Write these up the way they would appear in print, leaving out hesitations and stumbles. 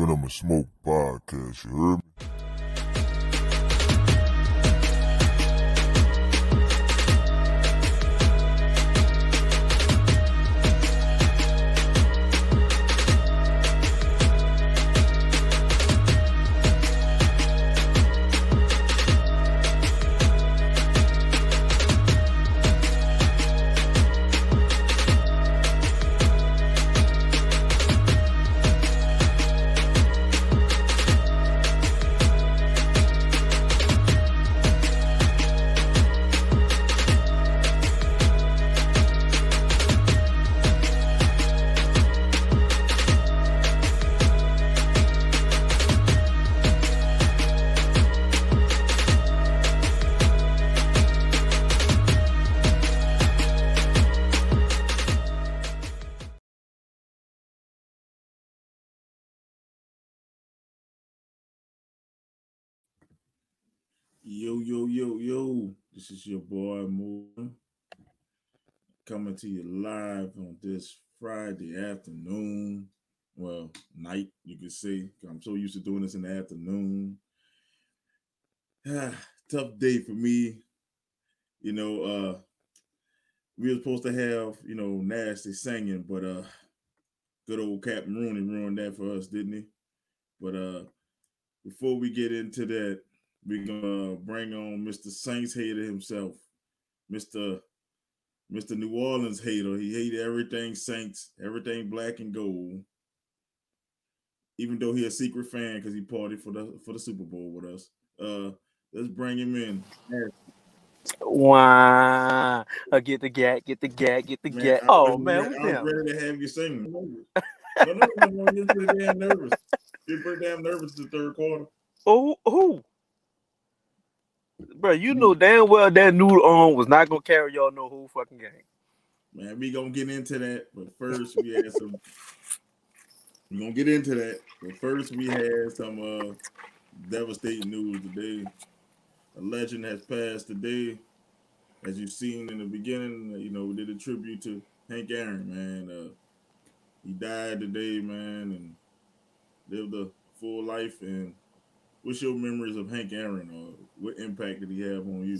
Venom and Smoke podcast, you heard me? Yo. This is your boy Moore coming to you live on this Friday afternoon. Well, night, you could say. I'm so used to doing this in the afternoon. Tough day for me. You know, we were supposed to have, nasty singing, but good old Captain Rooney ruined that for us, didn't he? But before we get into that, we're gonna bring on Mr. Saints hater himself, Mr. Mr. New Orleans hater. He hated everything Saints, everything black and gold. Even though he a secret fan because he partied for the Super Bowl with us. Let's bring him in. Wow. Get the gat, get the gat, get the Man, gat. Oh man, what's I was him? ready to have you sing. No, you're pretty damn nervous. You're pretty damn nervous the third quarter. Oh, who? Bro, you know Man, damn well that noodle on was not gonna carry y'all no whole fucking game. we gonna get into that, but first we had some. We gonna get into that, but first we had some devastating news today. A legend has passed today. As you've seen in the beginning, we did a tribute to Hank Aaron, man. He died today, man, and lived a full life. And what's your memories of Hank Aaron, or what impact did he have on you?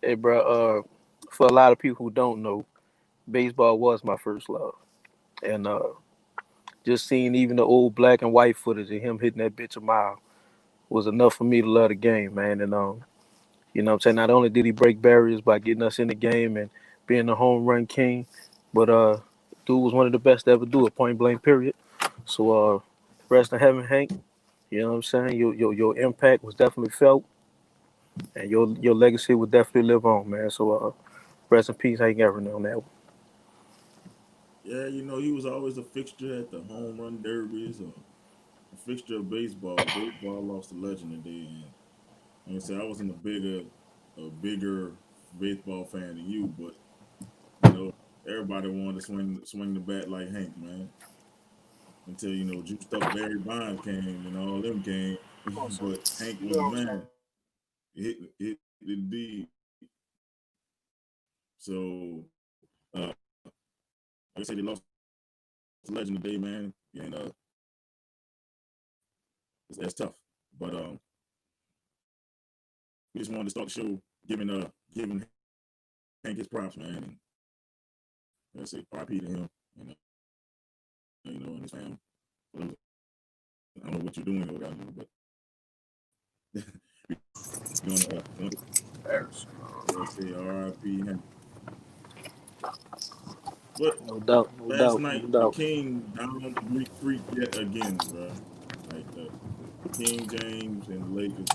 Hey, bro. For a lot of people who don't know, baseball was my first love, and just seeing even the old black and white footage of him hitting that bitch a mile was enough for me to love the game, man. And you know what I'm saying? Not only did he break barriers by getting us in the game and being the home run king, but dude was one of the best to ever do it, point blank period. So rest in heaven, Hank. You know what I'm saying? Your impact was definitely felt and your legacy will definitely live on, man. So rest in peace, Hank Aaron on that one. Yeah, he was always a fixture at the home run derbies, or a fixture of baseball. Baseball lost a legend today, and like I said, I wasn't a bigger baseball fan than you, but everybody wanted to swing the bat like Hank, man. Until juiced up Barry Bonds came and all them came, but Hank was the man. It indeed. So, like I said, they lost the legend today, man, and that's tough. But we just wanted to start the show giving Hank his props, man. And I say RP to him, and and his family. I don't know what you're doing over there, but we're gonna say RIP Hank. But No doubt, no last doubt, no night the doubt. King down the Greek freak yet again, bro. Like King James and the Lakers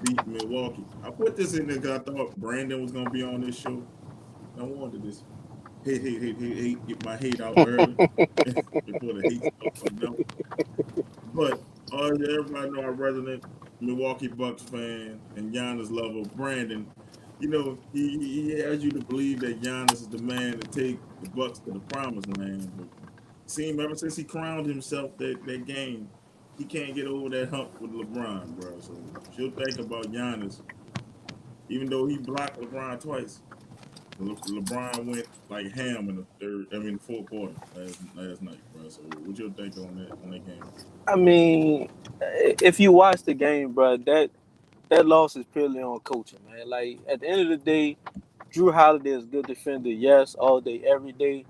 beat Milwaukee. I put this in there because I thought Brandon was gonna be on this show. I wanted this hate, get my hate out early before the hate stuff coming out. But everybody know our resident Milwaukee Bucks fan and Giannis lover, Brandon. He has you to believe that Giannis is the man to take the Bucks to the promised land. But seem ever since he crowned himself that game, he can't get over that hump with LeBron, bro. So she'll think about Giannis, even though he blocked LeBron twice. LeBron went like ham in the third. I mean, the fourth quarter last night, bro. So, what's your take on that game? I mean, if you watch the game, bro, that loss is purely on coaching, man. Like at the end of the day, Drew Holiday is a good defender, yes, all day, every day,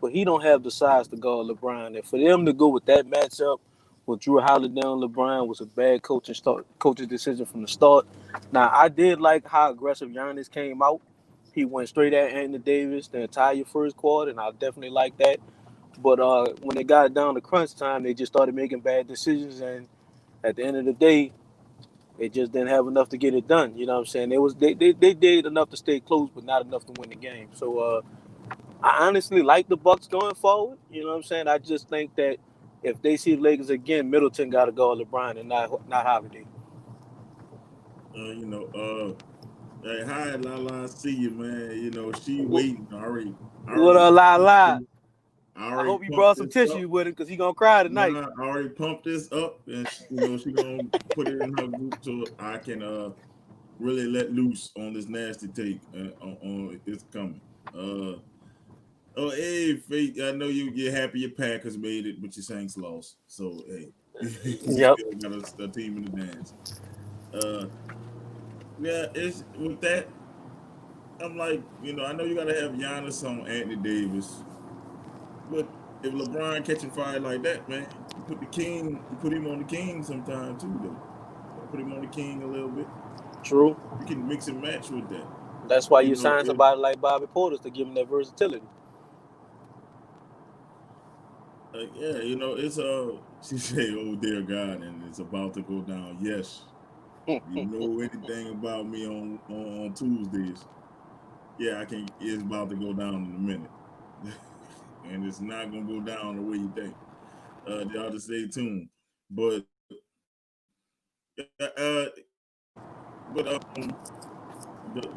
but he don't have the size to guard LeBron. And for them to go with that matchup with Drew Holiday and LeBron was a bad coaching decision from the start. Now I did like how aggressive Giannis came out. He went straight at Anthony Davis the entire first quarter, and I definitely like that. But when they got down to crunch time, they just started making bad decisions, and at the end of the day, they just didn't have enough to get it done. You know what I'm saying? They did enough to stay close, but not enough to win the game. So I honestly like the Bucks going forward. You know what I'm saying? I just think that if they see the Lakers again, Middleton got to go with LeBron and not Holiday. You know, hey, hi, La, see you, man. You know, she What, waiting I what already, a lie. I I already hope you pumped brought some this up. tissue with him because he gonna cry tonight. Nah, I already pumped this up, and you know she gonna put it in her group so I can really let loose on this nasty take on it's coming. Uh, oh, hey, Faith, I know you're happy your Packers made it, but your Saints lost. So hey, you Yep. still got a team in the dance. Uh, yeah, it's with that. I'm like, you know, I know you got to have Giannis on Anthony Davis, but if LeBron catching fire like that, man, you put him on the King sometime too, though. You gotta put him on the King a little bit. True. You can mix and match with that. That's why You you know, sign if somebody like Bobby Portis to give him that versatility. yeah, you know, it's she say, "Oh dear God," and it's about to go down. Yes, you know anything about me on Tuesdays? Yeah, I can. It's about to go down in a minute, and it's not gonna go down the way you think. Y'all just stay tuned. But uh, but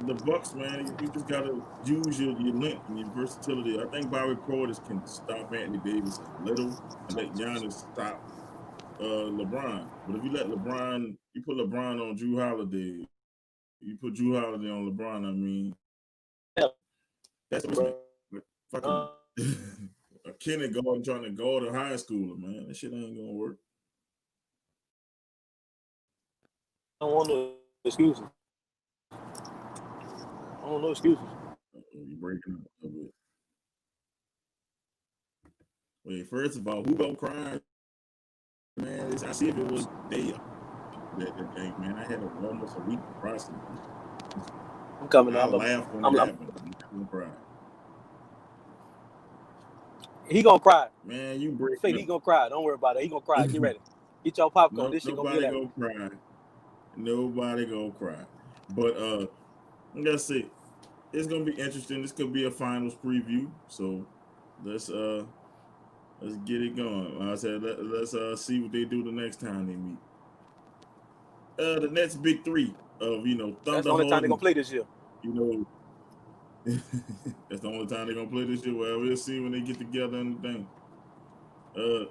the Bucks, man, you just gotta use your length and your versatility. I think Bobby Portis can stop Anthony Davis a little and let Giannis stop LeBron. But if you let LeBron, you put LeBron on Drew Holiday, you put Drew Holiday on LeBron. I mean, Yeah, that's a mismatch. bro. Like fucking a kindergarten trying to guard a high schooler, man. That shit ain't gonna work. I don't want no excuses. I don't want no excuses. You breaking up a bit. Wait, first of all, who gonna cry, man? I see if it was day that day, man. I had almost a week to process this. I'm coming. I laughed when it I'm happened. I'm not gonna cry. he gonna cry. Man, you breaking Fate, up. he gonna cry. Don't worry about it. He gonna cry. Get ready. Get your popcorn. No, This shit gonna be nobody hilarious. gonna cry. Nobody gonna cry. But let's see. It's gonna be interesting. This could be a finals preview. So let's uh let's get it going. Like I said, let's see what they do the next time they meet. The next big three of That's the Thunder only time they gonna Harden. play this year. You know, that's the only time they're gonna play this year. Well, we'll see when they get together and the thing. Uh,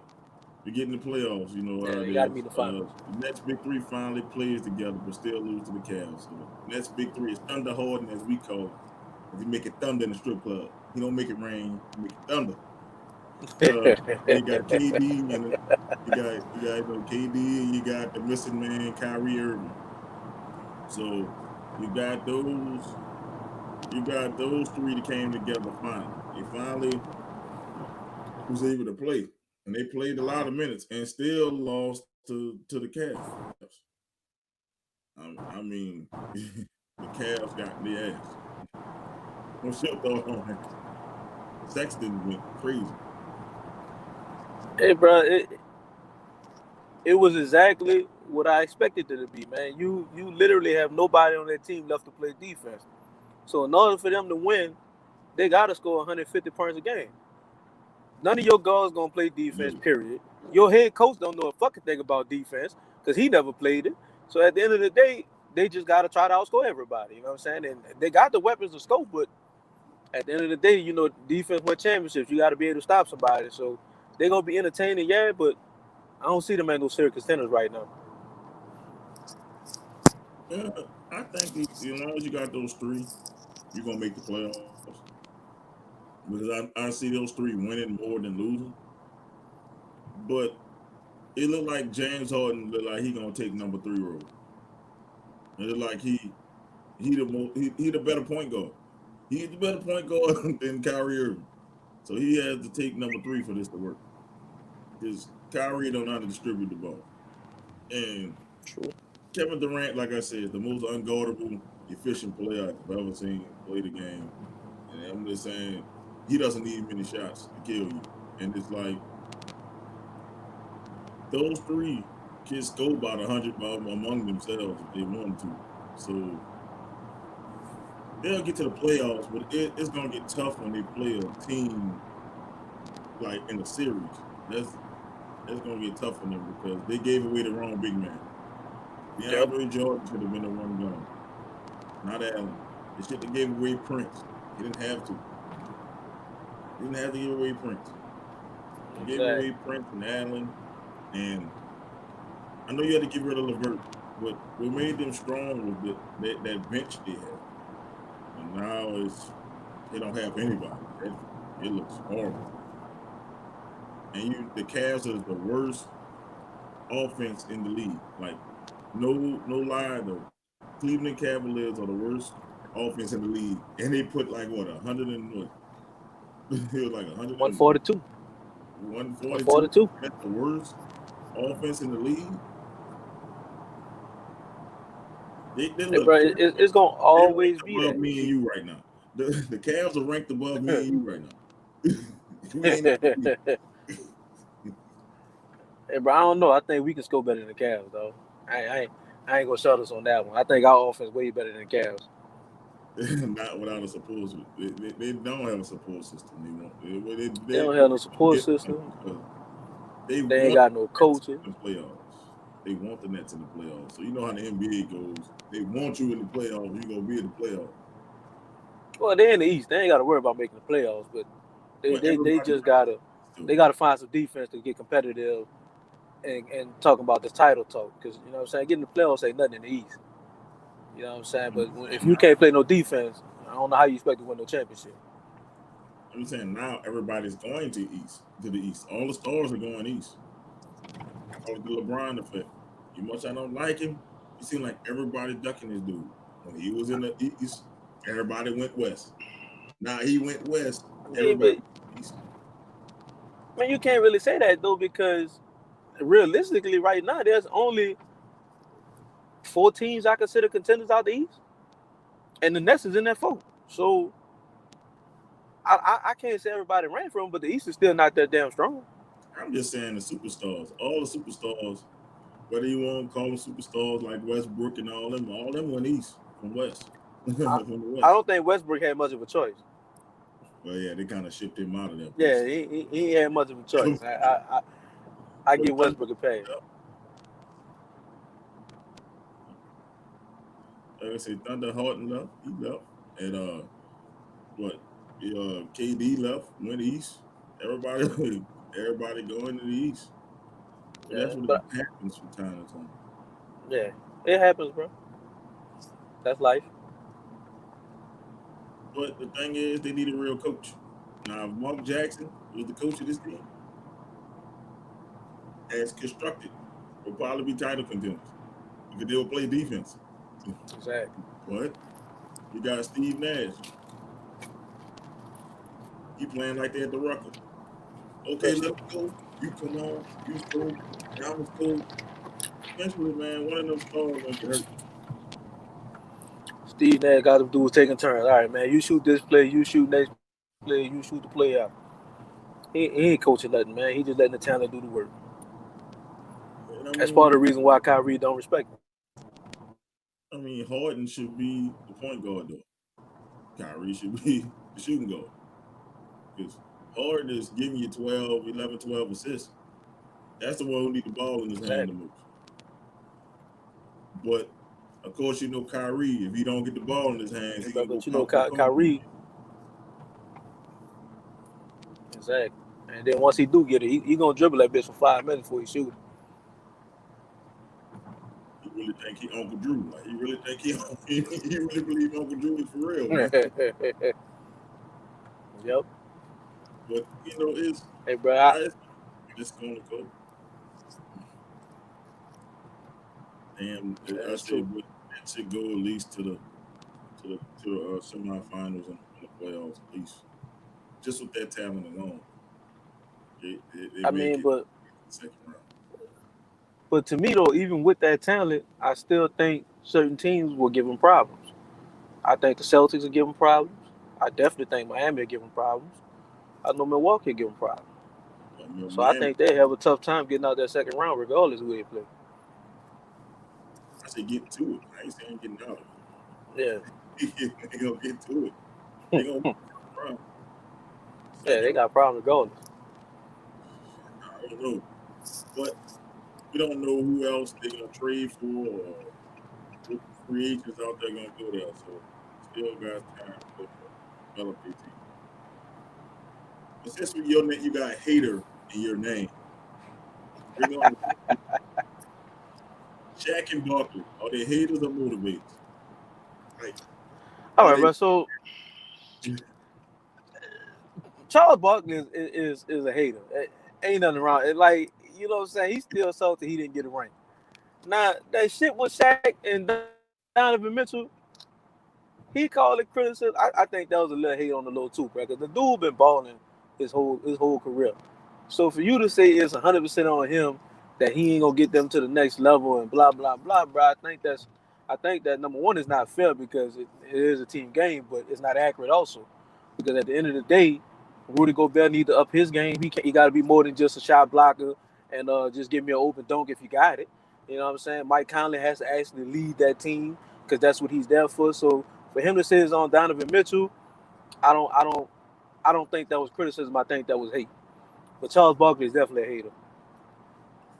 we get in the playoffs. You know Yeah, how it they gotta is. be the finals. The next big three finally plays together, but still lose to the Cavs. So the next big three is Thunder Harden, as we call him, because he make it thunder in the strip club. He don't make it rain. He make it thunder. Then you got KD and KD and you got the missing man Kyrie Irving. So you got those three that came together finally. They finally was able to play, and they played a lot of minutes and still lost to the Cavs. I mean, the Cavs got their ass. What's your thought on that? Sexton went crazy. Hey, bro, it was exactly what I expected it to be, man. You literally have nobody on that team left to play defense. So in order for them to win, they gotta score 150 points a game. None of your guards gonna play defense. No, Period. Your head coach don't know a fucking thing about defense because he never played it. So at the end of the day, they just gotta try to outscore everybody. You know what I'm saying? And they got the weapons to score, but at the end of the day, defense win championships. You got to be able to stop somebody. So they're gonna be entertaining, yeah, but I don't see them as no serious contenders right now. I think as long as you got those three, you're gonna make the playoffs. because I see those three winning more than losing. But it looked like James Harden looked like he gonna take number 3 role. It looked like he the better point guard. He's the better point guard than Kyrie Irving. So he has to take number 3 for this to work. Because Kyrie don't know how to distribute the ball. And True. Kevin Durant, like I said, the most unguardable, efficient player I've ever seen play the game. And I'm just saying, he doesn't need many shots to kill you. And it's like those three can score about 100 among themselves if they want to. So they'll get to the playoffs, but it's gonna get tough when they play a team like in a series. That's gonna get tough for them because they gave away the wrong big man. Yep. DeAndre Jordan should have been the one gun, not Allen. They should have gave away Prince. He didn't have to. He didn't have to give away Prince. They gave Exactly. away Prince and Allen, and I know you had to get rid of LeVert, but what made them strong was that bench they had. And now they don't have anybody. It looks horrible. And the Cavs are the worst offense in the league. Like no lie though. Cleveland Cavaliers are the worst offense in the league, and they put like what 100 and what? It was like 142. 142. That's the worst offense in the league. They look. Bro, it's gonna always ranked be above that. me and you right now. The Cavs are ranked above me and you right now. We ain't that deep. Hey, bro, I don't know. I think we can score better than the Cavs, though. I ain't gonna shut us on that one. I think our offense way better than the Cavs. Not without a support system. They don't have a support system. They don't have no support system. They ain't got no coaches. In the playoffs. They want the Nets in the playoffs. So you know how the NBA goes. They want you in the playoffs. You're gonna be in the playoffs. Well, they're in the East. They ain't got to worry about making the playoffs, but they just gotta find some defense to get competitive and talking about this title talk because you know what I'm saying. Getting the playoffs ain't nothing in the East. You know what I'm saying. But if you can't play no defense, I don't know how you expect to win no championship. I'm saying now everybody's going to the East. All the stars are going East. I call it the LeBron effect. You much I don't like him, it seemed like everybody ducking this dude. When he was in the East, everybody went West. Now he went West, everybody went East. I mean, you can't really say that though because realistically, right now, there's only 4 teams I consider contenders out the East, and the Nets is in that 4. So I can't say everybody ran from them, but the East is still not that damn strong. I'm just saying the superstars, all the superstars, whether you want to call them superstars like Westbrook and all them went East from West. From the West. I don't think Westbrook had much of a choice. Well, yeah, they kind of shipped him out of that. Yeah, he had much of a choice. I give Westbrook a pass. Like I said, Thunder Horton left. He left. And KD left, went east. Everybody going to the east. So that's what happens from time to time. Yeah, it happens, bro. That's life. But the thing is, they need a real coach. Now, if Mark Jackson was the coach of this team, as constructed, will probably be title contenders because they'll play defense. Exactly. But you got Steve Nash. He playing like they at the Rucker. Okay, let's go. You come on. You score. I'm score. Eventually, man, one of them stars gonna get hurt. Steve Nash got them dudes taking turns. All right, man. You shoot this play. You shoot next play. You shoot the play out. He ain't coaching nothing, man. He just letting the talent do the work. That's part of the reason why Kyrie don't respect him. I mean, Harden should be the point guard, though. Kyrie should be the shooting guard. Because Harden is giving you 12 assists. That's the one who need the ball in his hand the most. But, of course, you know Kyrie, if he don't get the ball in his hands, he's going to go Kyrie. Exactly. And then once he do get it, he going to dribble that bitch for 5 minutes before he shoot it. He really think he Uncle Drew. Like, he really think he really believe Uncle Drew is for real. Yep. But it's Hey, bro, how it's gonna go. Damn, I that's say, true. but it should go at least to the semifinals and the playoffs at least. Just with that talent alone, they I make mean, it but the second round. to me though, even with that talent, I still think certain teams will give him problems. I think the Celtics will give him problems. I definitely think Miami will give him problems. I know Milwaukee will give him problems. So I Miami, think they have a tough time getting out that second round, regardless of who they play. I say getting to it. I ain't saying getting out of Yeah, it. They gonna get to it. They gonna get to the round. yeah, Second they round, got problems regardless. I don't know, but we don't know who else they're gonna trade for or what free agents out there gonna go there. So still got time to develop their team. But since you got hater in your name, we're going to Shaq and Barkley. Are they haters or motivators? Like, All are right, they? bro. So Charles Barkley is a hater. Ain't nothing wrong. Like, you know what I'm saying? He's still salty he didn't get a ring. Now that shit with Shaq and Donovan Mitchell, he called it criticism. I think that was a little hate on the low too, bro. Because the dude been balling his whole career. So for you to say it's 100% on him that he ain't gonna get them to the next level and blah blah blah, bro, I think that number one is not fair because it is a team game, but it's not accurate also. Because at the end of the day, Rudy Gobert need to up his game. He got to be more than just a shot blocker and just give me an open dunk if you got it. You know what I'm saying? Mike Conley has to actually lead that team because that's what he's there for. So for him to say it's on Donovan Mitchell, I don't I don't I don't think that was criticism. I think that was hate. But Charles Barkley is definitely a hater.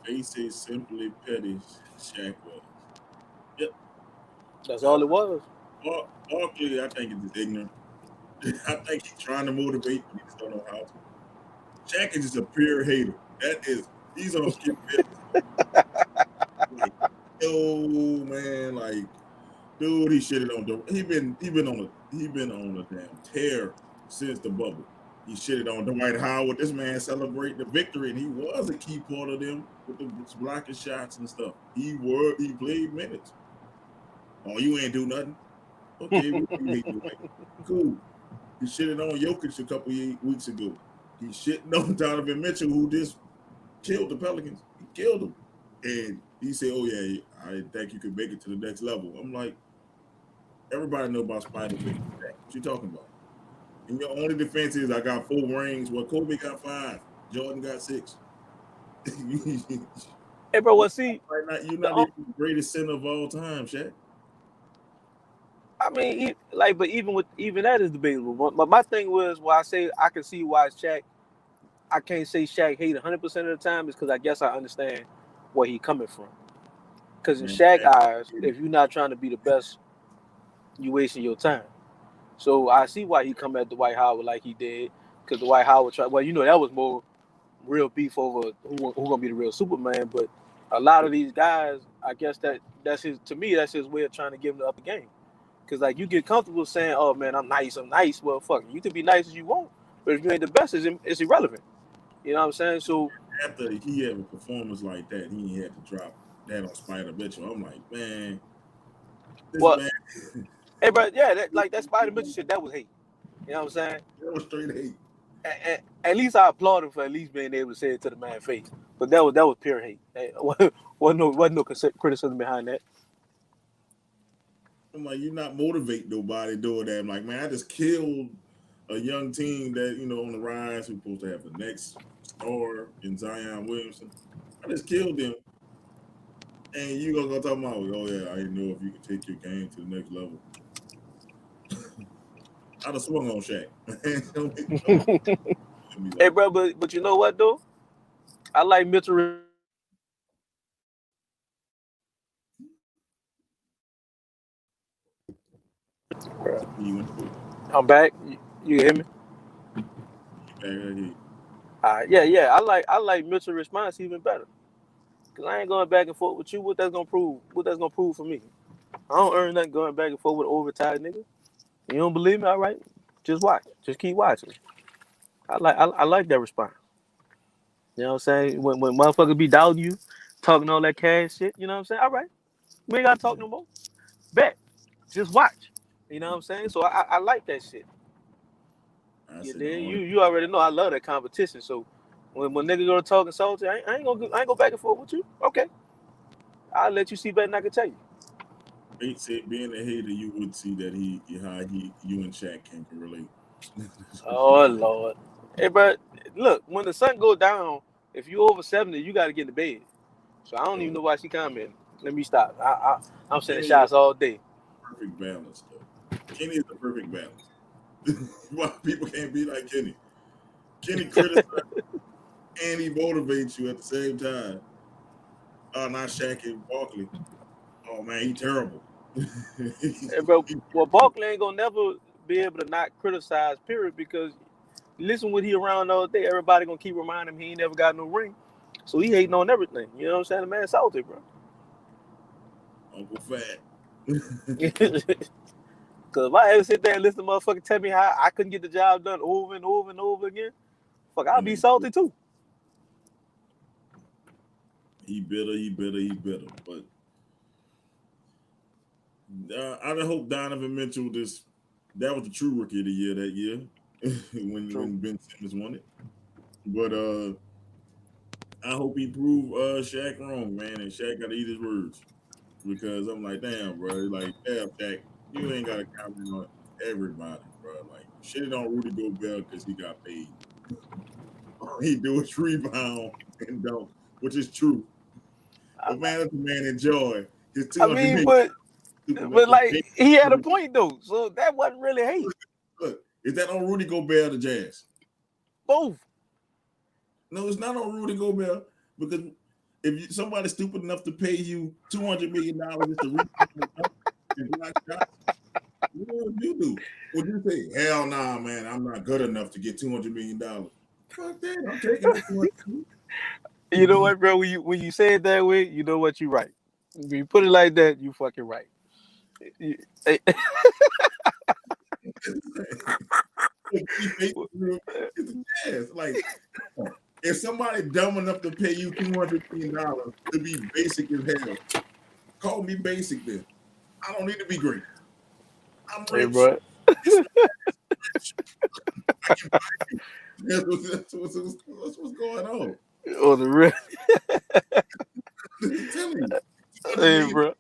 Face it simply petty. Shaq was. Yep. That's Uh, all it was. Barkley, I think, is just ignorant. I think he's trying to motivate, but he just don't know how to. Shaq is just a pure hater. He's on Skip Bayless. Like, yo, man, like, dude, he shitted on the. He been on a damn tear since the bubble. He shitted on Dwight Howard. This man celebrating the victory, and he was a key part of them with the blocking shots and stuff. He played minutes. Oh, you ain't do nothing. Okay, what you hate Dwight? Cool. He shitted on Jokic a couple weeks ago. He shitting on Donovan Mitchell, who just killed the Pelicans. He killed them. And he said, "Oh yeah, I think you could make it to the next level." I'm like, everybody know about Spider Man. What you talking about? And your only defense is I got 4 rings. Well, Kobe got 5. Jordan got 6. you Hey, bro, well, see, you're the not even the greatest center of all time, Shaq. I mean, like, but even that is debatable. But my thing was why I say I can see why Shaq. I can't say Shaq hate 100% of the time is because I guess I understand where he coming from. Because in Man, Shaq Shaq, eyes, if you're not trying to be the best, you wasting your time. So I see why he come at Dwight Howard like he did. Because Dwight Howard tried. Well, that was more real beef over who gonna be the real Superman. But a lot of these guys, I guess that's his. To me, that's his way of trying to give him the upper game. Because like you get comfortable saying, "Oh man, I'm nice, I'm nice." Well, fuck, you can be nice as you want, but if you ain't the best, it's irrelevant. You know what I'm saying? So, after he had a performance like that, he had to drop that on Spider Mitchell. I'm like, man, this well, man hey, bro, yeah, like that Spider Mitchell shit, that was hate. You know what I'm saying? that was straight hate. At least I applaud him for at least being able to say it to the man's face. But that was pure hate. Wasn't no criticism behind that. I'm like, you're not motivate nobody doing that. I'm like, man, I just killed a young team that on the rise who's supposed to have the next star in Zion Williamson. I just killed them, and you gonna go talk about, oh yeah, I didn't know if you could take your game to the next level. I'd have swung on Shaq. Don't be Hey, like bro, but you know what though? I like Mitchell response. He been better. he went to I'm back. You hear me? he, Yeah. I like Mitchell response even better. Cause I ain't going back and forth with you. What that's gonna prove? What that's gonna prove for me? I don't earn nothing going back and forth with an overtired nigga. You don't believe me? All right. Just watch. Just keep watching. I like that response. You know what I'm saying? When motherfuckers be doubting you, talking all that cash shit, you know what I'm saying? All right, we ain't gotta talk no more. Bet. Just watch. You know what I'm saying? So I like that shit. I You said the did. only You already know I love that competition. So when nigga go to talking salty, I ain't go back and forth with you. Okay. I'll let you see better than I can tell you. They said being a hater, you would see that you and Shaq can relate. That's what she Oh said. Lord. Hey bro, look, when the sun go down, if you over 70, you gotta get in the bed. So I don't even So know why she commenting. Let me stop. I'm sending Kenny is shots all day. perfect balance, though. Kenny is the perfect balance. Why people can't be like Kenny? Kenny criticizes and he motivates you at the same time. Oh, not Shaq and Barkley. Oh man, he terrible. Hey bro, well Barkley ain't gonna never be able to not criticize, period, because listen what he around all day, everybody gonna keep reminding him he ain't never got no ring. So he hating on everything. You know what I'm saying? The man salty, bro. Uncle Fat. Cause if I ever sit there and listen to motherfucker tell me how I couldn't get the job done over and over and over again, fuck, I'll be And salty too. he bitter, he bitter, he bitter. But I hope Donovan Mitchell that was the true rookie of the year that year True. when Ben Simmons won it. But I hope he prove Shaq wrong, man, and Shaq got to eat his words because I'm like, damn, bro, like, damn, Shaq, you ain't got to comment on everybody, bro. Like, shitting on Rudy Gobert because he got paid. All he do is rebound and dunk, which is true. I, But man, let the man enjoy his I 200 mean, million but supermax like paid. he had a point though, so that wasn't really hate. Look, is that on Rudy Gobert or the Jazz? Both. No, it's not on Rudy Gobert because if somebody's stupid enough to pay you $200 million just to rebound and block shots, what would you do? Would you say, hell nah, man, I'm not good enough to get $200 million? Fuck that, I'm taking that 200. You know what, bro? When you say it that way, you know what, you right. When you put it like that, you fucking right. You- hey, It's the Jazz. Like, if somebody dumb enough to pay you $200 million to be basic as hell, call me basic then. I don't need to be great. I'm hey, rich. bro. This man is rich. I can buy you. That's what's going on. On the real, I'm telling you, 200 hey, million bro.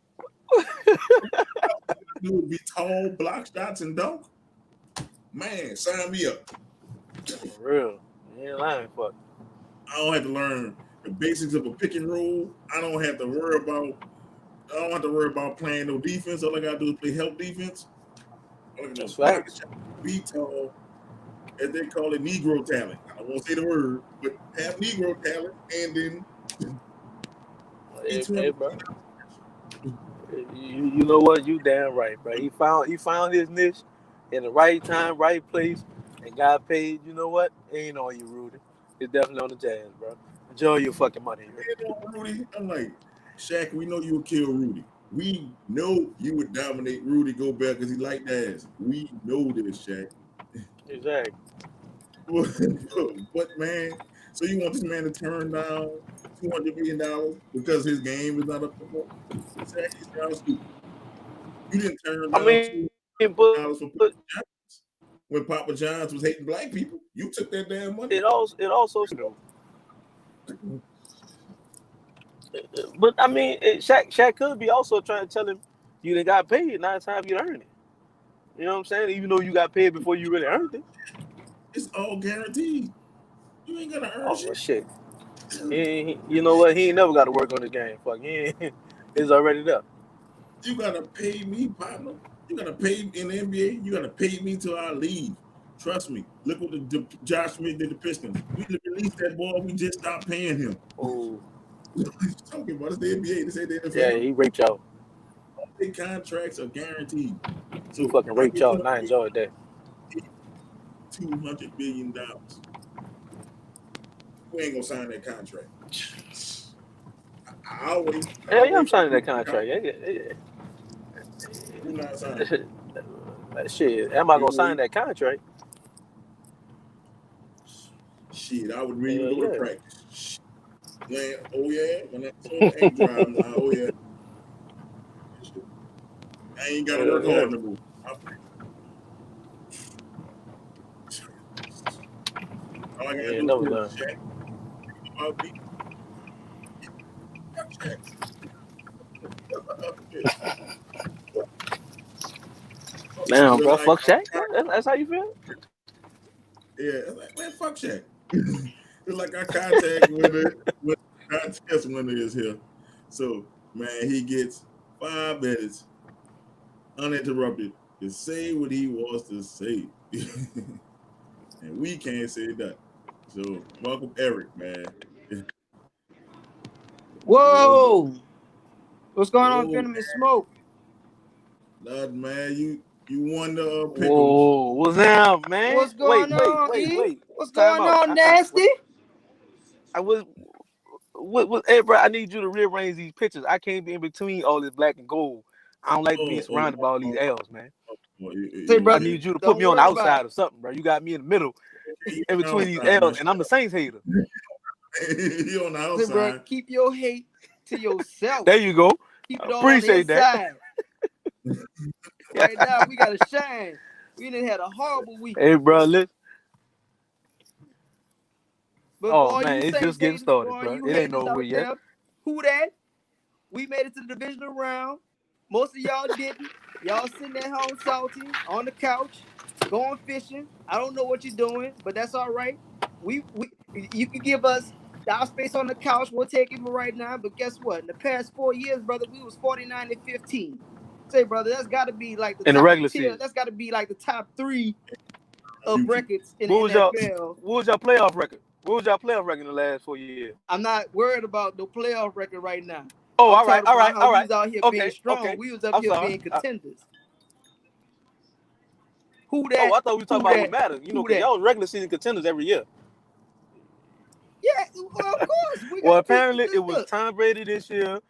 dude would be tall, block shots, and dunk. Man, sign me up. For real. You ain't lying, fuck. I don't have to learn the basics of a pick and roll. I don't have to worry about. I don't have to worry about playing no defense. All I gotta do is play help defense. All I can do is That's block a facts. shot, be tall, as they call it, Negro talent. I don't want to say the word, but have Negro talent, and then be Hey, 200 hey, bro. You know what? You damn right, bro. He found his niche in the right time, right place, and got paid. You know what? Ain't on you, Rudy. It's definitely on the Jazz, bro. Enjoy your fucking money. Rudy. I'm like, Shaq, we know you would kill Rudy. We know you would dominate Rudy Gobert because he liked ass. We know this, Shaq. Exactly. What man? So you want this man to turn down $200 million because his game is not up to par? Shaq, you sound stupid. You didn't turn I down mean, $200 for but Papa John's when Papa John's was hating black people. You took that damn money. it also but I mean, Shaq could be also trying to tell him you done got paid. Now it's time you to earn it. You know what I'm saying? Even though you got paid before you really earned it. It's all guaranteed. You ain't gonna earn Oh well, shit. shit. You know what? He ain't never got to work on this game. Fuck, it's already there. You gotta pay me, partner. You gotta pay in the NBA. You gotta pay me till I leave. Trust me. Look what Josh Smith did to Pistons. We released that boy. We just stopped paying him. Oh, What are you talking about? It's the NBA. This ain't the yeah, NFL. he raped y'all. Big contracts are guaranteed. He So fucking if I raped get y'all, and I enjoyed that. $200 million, you ain't gonna sign that contract. I Yeah, yeah, I'm always signing that contract. Yeah, yeah, do not sign it. Shit, am I You gonna sign wait. that contract? Shit, I would read Yeah, even go to yeah. practice. Shit. Man, oh yeah, when I saw the ink dry, I'm like, oh yeah, shit. I ain't gotta Yeah, work yeah. hard no more. All I gotta Yeah, do is never get a learn. check about me. Fuck check. Damn, Look bro, like fuck Shaq, bro. That's how you feel? yeah, it's like man, fuck check. It's like our contact with contest winner is here. So man, he gets 5 minutes uninterrupted to say what he wants to say. And we can't say that. So welcome Eric, man. Whoa! What's going on, Oh Venom and Smoke? nothing, man. You won the pickums. Whoa, what's that, man? What's Wait, going wait, on, wait, E? wait. What's Time going out. on, Nasty? I was what hey bro, I need you to rearrange these pictures. I can't be in between all this black and gold. I don't like being Oh, oh, surrounded by all these L's, man. Say, I brother, yeah. need you to put don't me on the worry about outside it. or something, bro. You got me in the middle You in on the between these outside, man. L's, and I'm the Saints hater. You on the Say, bro, outside. keep your hate to yourself. There you go. Keep I it all on the appreciate that. inside. Right now, we gotta shine. We done had a horrible week. Hey, bro, listen. But for Oh all you man, it's Saints just getting haters, for started, all bro. you It ain't haters over out yet. there, who that? We made it to the divisional round. Most of y'all didn't. Y'all sitting at home salty on the couch, going fishing. I don't know what you're doing, but that's all right. We you can give us our space on the couch. We'll take it for right now. But guess what? In the past 4 years, brother, we was 49-15. Say, brother, that's got to be like the In the top regular tier. season. That's got to be like the top 3 of YouTube. records in the What was y'all NFL. what was y'all playoff record? What was y'all playoff record in the last 4 years? I'm not worried about the playoff record right now. Oh, I'm all right, talking all right, about how all we right. was out here being Okay, strong. okay. We was up I'm here sorry. being contenders. Who Oh, that? I thought we were talking Who about what that? matters. Who Because that? y'all was regular season contenders every year. Yeah, well, of course. We Well, got people. apparently it was Look, Tom Brady this year.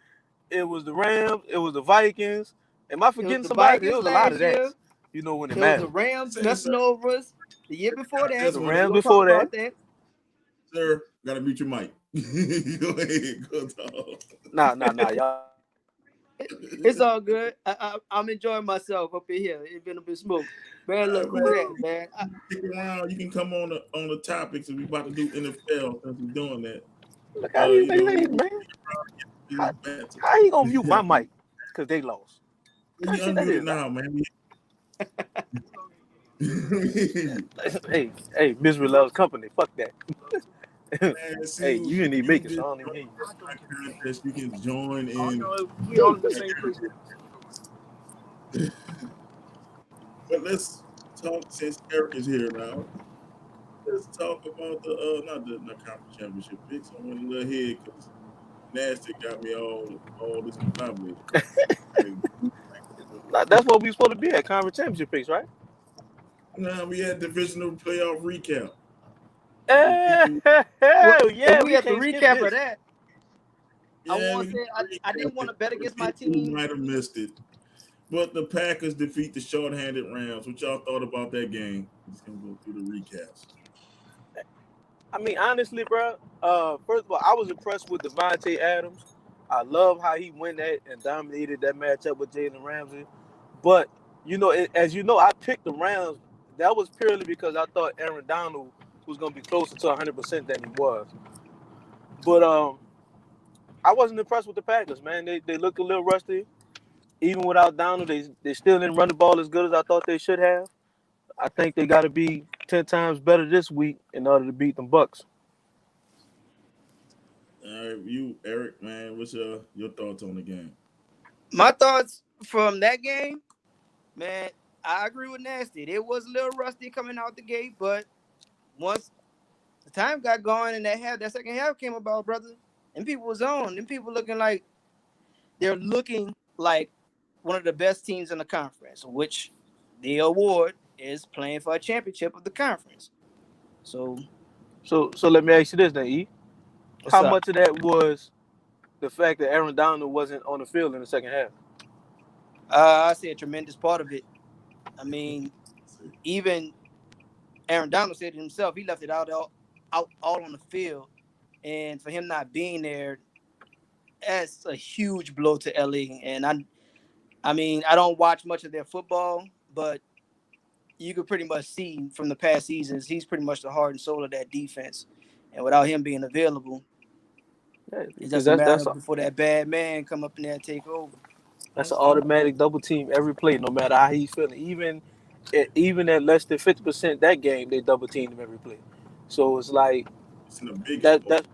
It was the Rams. It was the Vikings. Am I it was forgetting the somebody? There Vikings was a lot of last that. year. You know when it It was the matters. Rams Say, sir, messing over us the year before that. just The want to, We Rams gonna talk before that. about that. sir, gotta mute your mic. Go ahead, go talk. Nah. Y'all. It's all good. I'm enjoying myself up in here. It's been a bit smoke. Man, look, who Man, that, man? stick around. You can come on the topics if we about to do NFL since we're doing that. Look how these You know, niggas, man. it's bad. How he gonna mute my mic? Because they lost. He How shit that unmuted is? now, man. Hey, misery loves company. Fuck that. Man, Hey, see, you didn't even make it, so did I don't even hear you. my contest. You can join in. We all in the same place. But let's talk since Eric is here now. Let's talk about the not conference championship picks. I went a little ahead because Nasty got me all discombobulated. That's what we supposed to be at conference championship picks, right? Now we had divisional playoff recap. Well, Hell if yeah, we we have to can't skip recap of this. that, I Yeah, want we to can say I recap didn't want it. to bet For against my people who team. might have missed it. But the Packers defeat the short-handed Rams. What y'all thought about that game? I'm just gonna go through the recaps. I mean, honestly, bro. First of all, I was impressed with Devontae Adams. I love how he went at and dominated that matchup with Jalen Ramsey. But as you know, I picked the Rams. That was purely because I thought Aaron Donald was going to be closer to 100% than he was. But I wasn't impressed with the Packers, man. They looked a little rusty. Even without Donald, they still didn't run the ball as good as I thought they should have. I think they got to be 10 times better this week in order to beat them Bucks. All right, you, Eric, man, what's your thoughts on the game? My thoughts from that game, man, I agree with Nasty. It was a little rusty coming out the gate, but once the time got going and that second half came about, brother, and people was on. And people they're looking like one of the best teams in the conference, which the award is playing for a championship of the conference. So So let me ask you this then, E. what's How up? much of that was the fact that Aaron Donald wasn't on the field in the second half? I say a tremendous part of it. I mean, even Aaron Donald said it himself. He left it out out all on the field, and for him not being there, that's a huge blow to LA. And I mean, I don't watch much of their football, but you could pretty much see from the past seasons, he's pretty much the heart and soul of that defense. And without him being available, Yeah, it because doesn't matter before that bad man come up in there and take over. that's an automatic double team every play, no matter how he's feeling. Even at less than 50% that game, they double team him every play. So it's like It's in a big that sport. that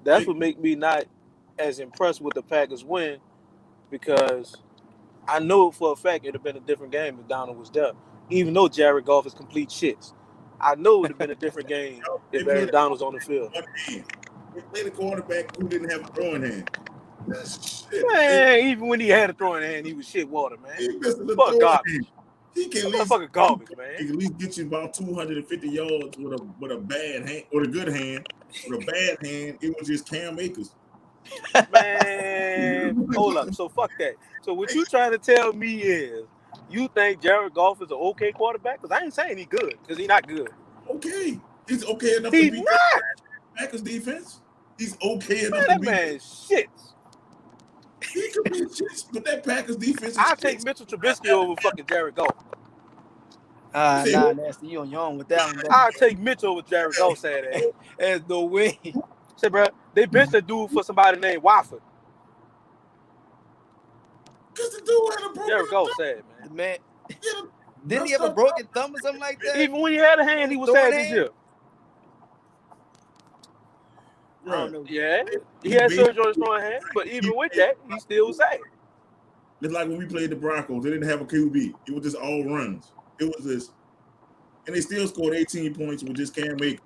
that's Big. what make me not as impressed with the Packers win, because I know for a fact it'd have been a different game if Donald was there. Even though Jared Goff is complete shits, I know it'd have been a different game They if played Aaron the Donald was on the field. one hand. They played a quarterback who didn't have a throwing hand. Shit. Man, even when he had a throwing hand, he was shit water, man. He missed the Fuck throwing garbage. hand. He can That at least motherfucker garbage, man. get you about 250 yards with a bad hand or a good hand. With a bad hand, it was just Cam Akers. Man, hold up. So fuck that. So what you trying to tell me is you think Jared Goff is an okay quarterback? Because I ain't saying he good, because he not good. Okay. He's okay enough to He beat not. that Packers defense. He's okay enough Man, to that beat man shits. He could beat shit, but that Packers defense is I'll take Mitchell Trubisky over fucking Jared Goff. say Nah, who? Nasty, you on your own with that one, bro. I'll take Mitchell over Jared Goff, sad ass. There's no way. Say, bro, they benched that dude for somebody named Wofford. Because the dude had a broken Jared Goff thumb. sad, The man. man, He had a didn't he have a messed up broken thumb or something like that? Even when he had a hand, he was Throwing sad this hand? year. I don't know. Yeah, he had surgery on his throwing hand, but even with that, he still was sad. It's like when we played the Broncos, they didn't have a QB. It was just all runs. It was this, and they still scored 18 points with just Cam Akers.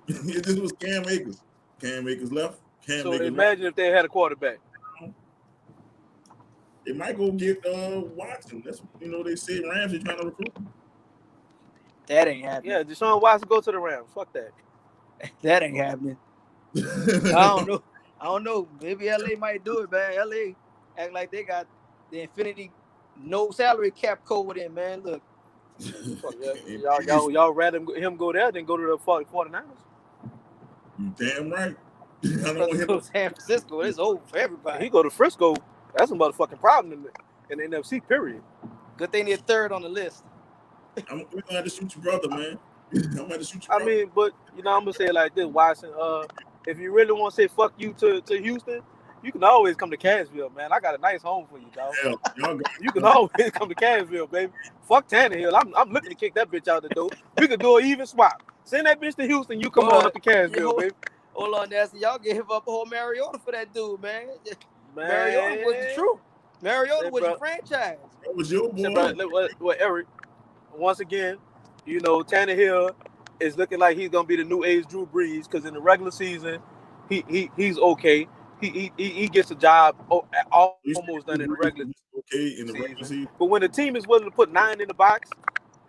It just was Cam Akers. Cam Akers left. Cam So Akers imagine if they had a quarterback. left. They might go get Watson. That's they say Rams are trying to recruit him. That ain't happening. Yeah, Deshaun Watson go to the Rams. Fuck that. That ain't happening. I don't know. Maybe LA might do it, man. LA act like they got the infinity no salary cap code in, man. Look. Fuck yeah. Y'all rather him go there than go to the 49ers? You damn right. San Francisco, it's over for everybody. He go to Frisco. That's a motherfucking problem in the NFC, period. Good thing they're third on the list. We're gonna have to shoot your brother, man. I'm gonna have to shoot your brother. I mean, but I'm gonna say it like this, Watson. If you really want to say fuck you to Houston, you can always come to Cashville, man. I got a nice home for you, dog. Hell, you can always come to Cashville, baby. Fuck Tannehill. I'm looking to kick that bitch out the door. We could do an even swap. Send that bitch to Houston. You come on up to Cashville, baby. Hold on, Nasty. Y'all gave up a whole Mariota for that dude, man. Mariota was the truth. Mariota was your franchise. That was your boy. Well, Eric, once again, Tannehill is looking like he's gonna be the new age Drew Brees, because in the regular season, he's okay. He gets a job almost done in the regular season. But when the team is willing to put 9 in the box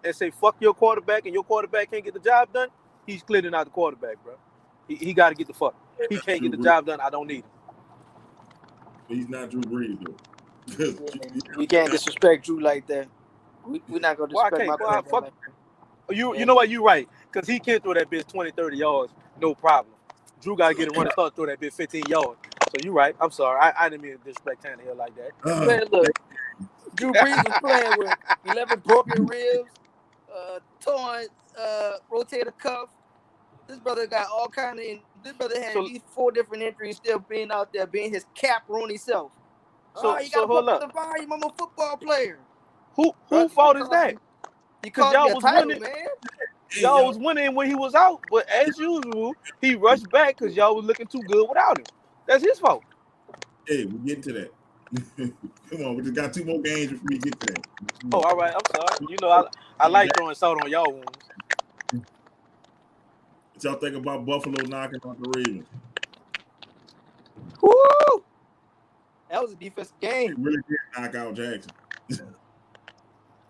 and say fuck your quarterback, and your quarterback can't get the job done, he's clearing out the quarterback, bro. He got to get the fuck. He can't get the job done. I don't need him. He's not Drew Brees, though. You can't disrespect Drew like that. We're not gonna disrespect my quarterback like that. You know what? You're right, because he can throw that bitch 20, 30 yards, no problem. Drew got to get a run and start throw that bitch 15 yards. So you're right. I'm sorry. I didn't mean to disrespect Tannehill like that. Man, look, Drew Brees was playing with 11 broken ribs, torn rotator cuff. This brother got all kind of. This brother had these 4 different injuries, still being out there, being his caparoni self. So you got hold up. the volume. I'm a football player. Who fault is that? Because y'all was winning, man. Y'all was winning when he was out, but as usual, he rushed back because y'all was looking too good without him. That's his fault. Hey, we're getting to that. Come on, we just got 2 more games before we get to that. Oh, all right. I'm sorry. I like throwing salt on y'all wounds. What y'all think about Buffalo knocking out the Ravens? Woo! That was a defensive game. They really did knock out Jackson.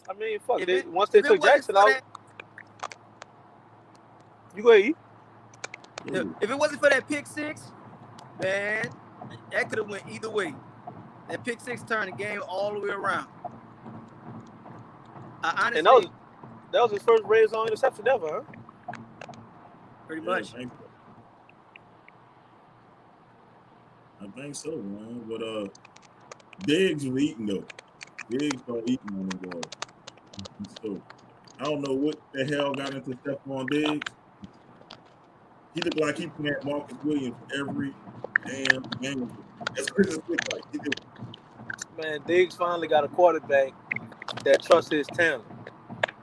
I mean, fuck. Once they took Jackson out, you go ahead. If it wasn't for that pick 6, man, that could have went either way. That pick 6 turned the game all the way around. Honestly, and that was his first red zone interception ever, huh? Pretty Yeah, much. I think so, man. But Diggs was eating though. Diggs started eating on the ball. So I don't know what the hell got into Stephon Diggs. He looked like he playing Marcus Williams every damn game. That's what it just looked like. He did. Man, Diggs finally got a quarterback that trusts his talent.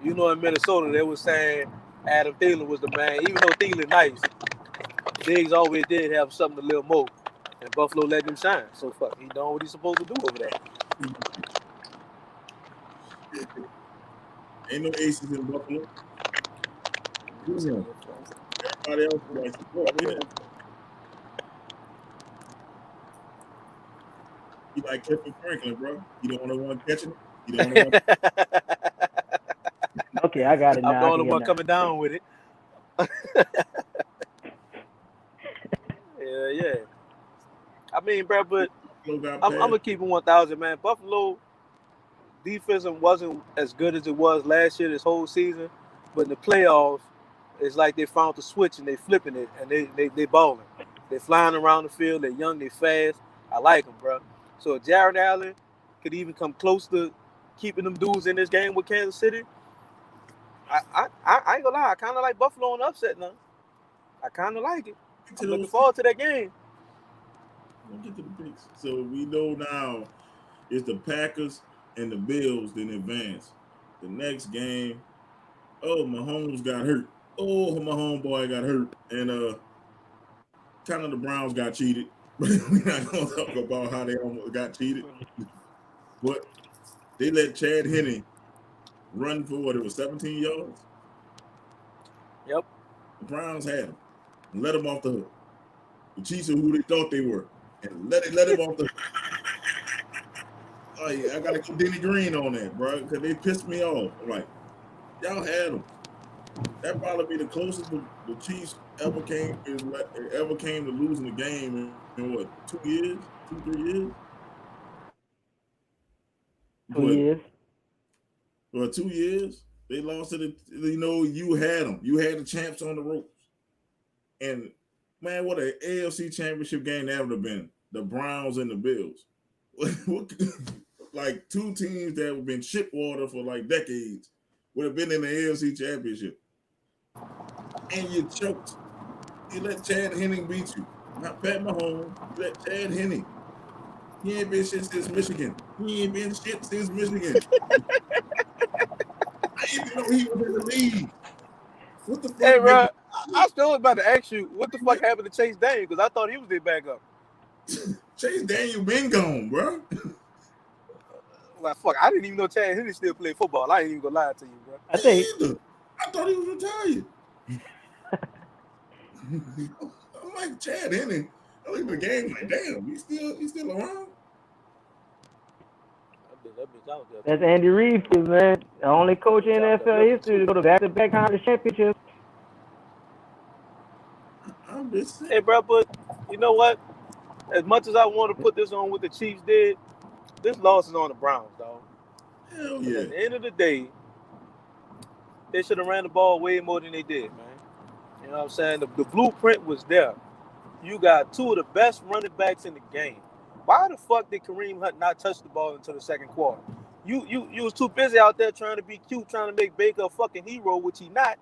You know, in Minnesota, they were saying Adam Thielen was the man. Even though Thielen nice, Diggs always did have something a little more. And Buffalo let him shine. So fuck, he done what he's supposed to do over there. Ain't no aces in Buffalo. Who's him? Everybody else was like support. We didn't. He like Clifford Franklin, bro. He don't want to one catching it. He don't want to one. Okay, I got it I'm now. the I can only hear one now. coming down with it. Yeah. I mean, bro, but I'm gonna keep it 1,000, man. Buffalo defense wasn't as good as it was last year, this whole season, but in the playoffs, it's like they found the switch and they flipping it and they balling. They flying around the field. They're young. They fast. I like them, bro. So if Jared Allen could even come close to keeping them dudes in this game with Kansas City, I ain't gonna lie. I kind of like Buffalo on the upset now. I kind of like it. I'm looking forward to that game. We'll get to the picks. So we know now it's the Packers and the Bills in advance. The next game, oh, Mahomes got hurt. Oh, my homeboy got hurt. And kind of the Browns got cheated. We're not gonna talk about how they almost got cheated. But they let Chad Henne run for what it was 17 yards. Yep. The Browns had him and let him off the hook. The Chiefs are who they thought they were. And let him off the hook. Oh yeah, I gotta go Denny Green on that, bro, because they pissed me off. I'm like, y'all had them. That probably be the closest the Chiefs ever came to losing the game in what 2 years, 2-3 years. 2 years. But 2 years they lost to the. You had them. You had the champs on the ropes. And man, what an AFC Championship game that would have been. The Browns and the Bills. Like two teams that have been shit water for like decades would have been in the AFC Championship. And you choked. You let Chad Henne beat you. Not Pat Mahomes. You let Chad Henne. He ain't been shit since Michigan. He ain't been shit since Michigan. I didn't even know he was in the league. What the fuck? Hey, bro, I still was about to ask you what the fuck happened to Chase Daniel because I thought he was their backup. Chase Daniel been gone, bro. Well, fuck, I didn't even know Chad Henne still played football. I ain't even gonna lie to you, bro. I think I thought he was retired. I'm like Chad Henne. I look at the game like, damn, he's still around. That bitch out there. that's Andy Reid, man. The only coach in NFL history to go to back-to-back conference championships. I'm just saying. Hey, bro, but you know what? As much as I want to put this on what the Chiefs did, this loss is on the Browns, dog. Hell yeah. At the end of the day, they should have ran the ball way more than they did, man. You know what I'm saying? The blueprint was there. You got two of the best running backs in the game. Why the fuck did Kareem Hunt not touch the ball until the second quarter? You was too busy out there trying to be cute, trying to make Baker a fucking hero, which he not,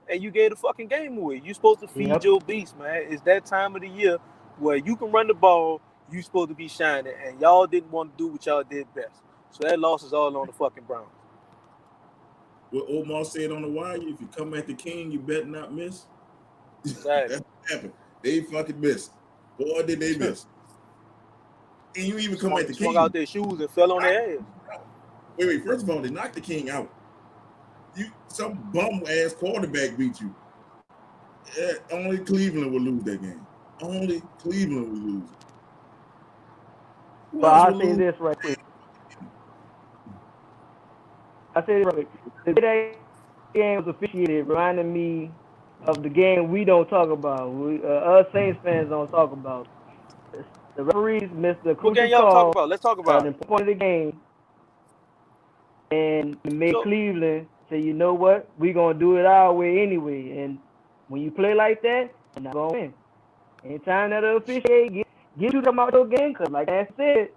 and you gave the fucking game away. You supposed to feed your beast, man. It's that time of the year where you can run the ball, you supposed to be shining, and y'all didn't want to do what y'all did best. So that loss is all on the fucking Browns. What Omar said on the wire, if you come at the king, you better not miss. Exactly. That's what happened. They fucking missed. Boy, did they miss. And you even come at the king. Swung out their shoes and fell on their ass. Wait. First of all, they knocked the king out. Some bum ass quarterback beat you. Only Cleveland would lose that game. Only Cleveland would lose. But I'll say this right quick. The day that game was officiated reminded me of the game we don't talk about. Us Saints fans don't talk about. The referees missed the crucial What game y'all call talk about? Let's talk about at the point of the game, and it made Cleveland say, you know what, we're going to do it our way anyway. And When you play like that, you're not gonna win. Anytime that officiate get you them out your game, cause like I said,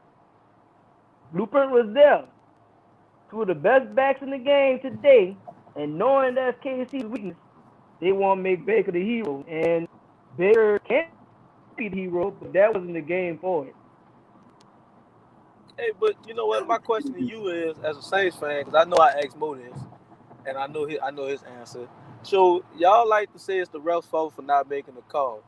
blueprint was there. Two of the best backs in the game today, and knowing that's KC's weakness, they want to make Baker the hero, and Baker can be the hero, but that wasn't the game for it. Hey, but you know what? My question to you is, as a Saints fan, because I know I asked Mo this, and I know his answer. So y'all like to say it's the ref's fault for not making the call,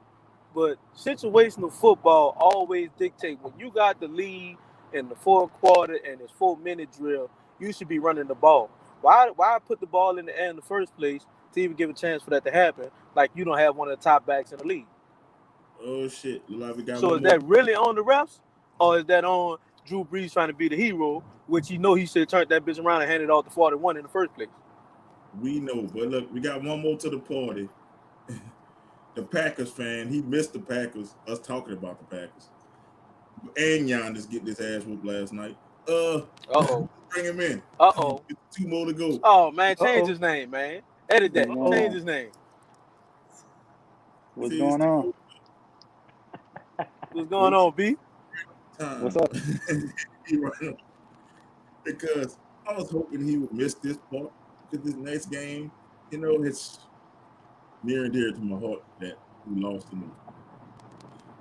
but situational football always dictate when you got the lead in the fourth quarter and it's 4 minute drill, you should be running the ball. Why put the ball in the air in the first place to even give a chance for that to happen? Like you don't have one of the top backs in the league. Oh shit! Look like we got So one is more. that really on the refs, or is that on Drew Brees trying to be the hero, which he should have turned that bitch around and handed off the 41 in the first place? We know, but look, we got one more to the party. The Packers fan, he missed the Packers. Us talking about the Packers, and Giannis getting his ass whooped last night. Uh-oh. Bring him in. Uh-oh. Two more to go. Oh, man, change Uh-oh. his name, man. Edit that. What's going Change on? his name. What's See, it's going on? What's going on, B? time. What's up? He run up. Because I was hoping he would miss this part. Because this next game, you know, it's near and dear to my heart that we lost in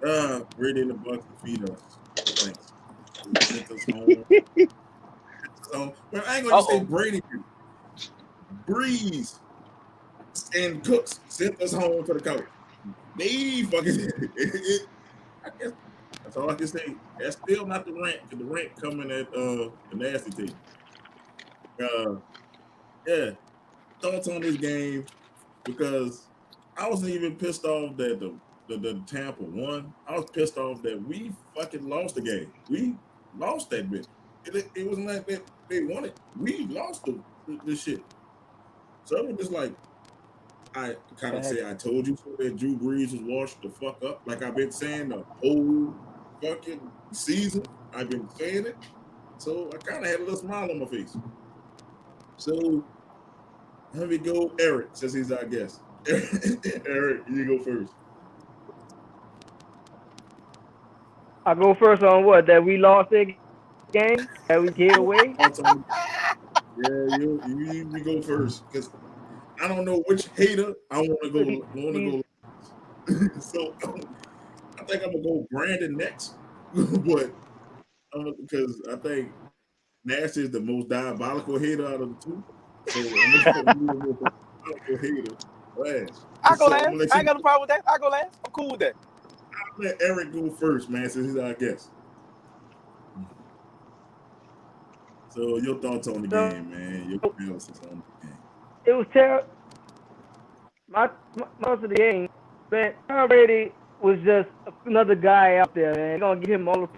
the Brady and the Bucks defeat us. Thanks. They sent us home. Well, I ain't gonna just say Uh-oh. Brady. Breeze and Cooks sent us home to the couch. They fucking I guess that's all I can say. That's still not the rant, because the rant coming at the nasty team. Yeah. Thoughts on this game, because I wasn't even pissed off that the Tampa won. I was pissed off that we fucking lost the game. We lost that bitch. It wasn't like that they won it. We lost the shit. So it was just like, I kind of say I told you so that Drew Brees was washed the fuck up. Like I've been saying the whole fucking season. I've been saying it. So I kind of had a little smile on my face. So let me go, Eric, since he's our guest. Eric, you go first. I go first on what? That we lost that game? That we gave away? Yeah, you go first, because I don't know which hater I want to go. So I think I'm gonna go Brandon next, but because I think Nasty is the most diabolical hater out of the two. So I'm gonna go with the diabolical hater last. I go So I'm last. gonna let I ain't got no problem with that. I go last. I'm cool with that. let Eric go first, man, since he's our guest. So your thoughts on the game, man? Your analysis on the game? It was terrible. My most of the game, man, Tom Brady was just another guy out there, man. They're gonna give him all the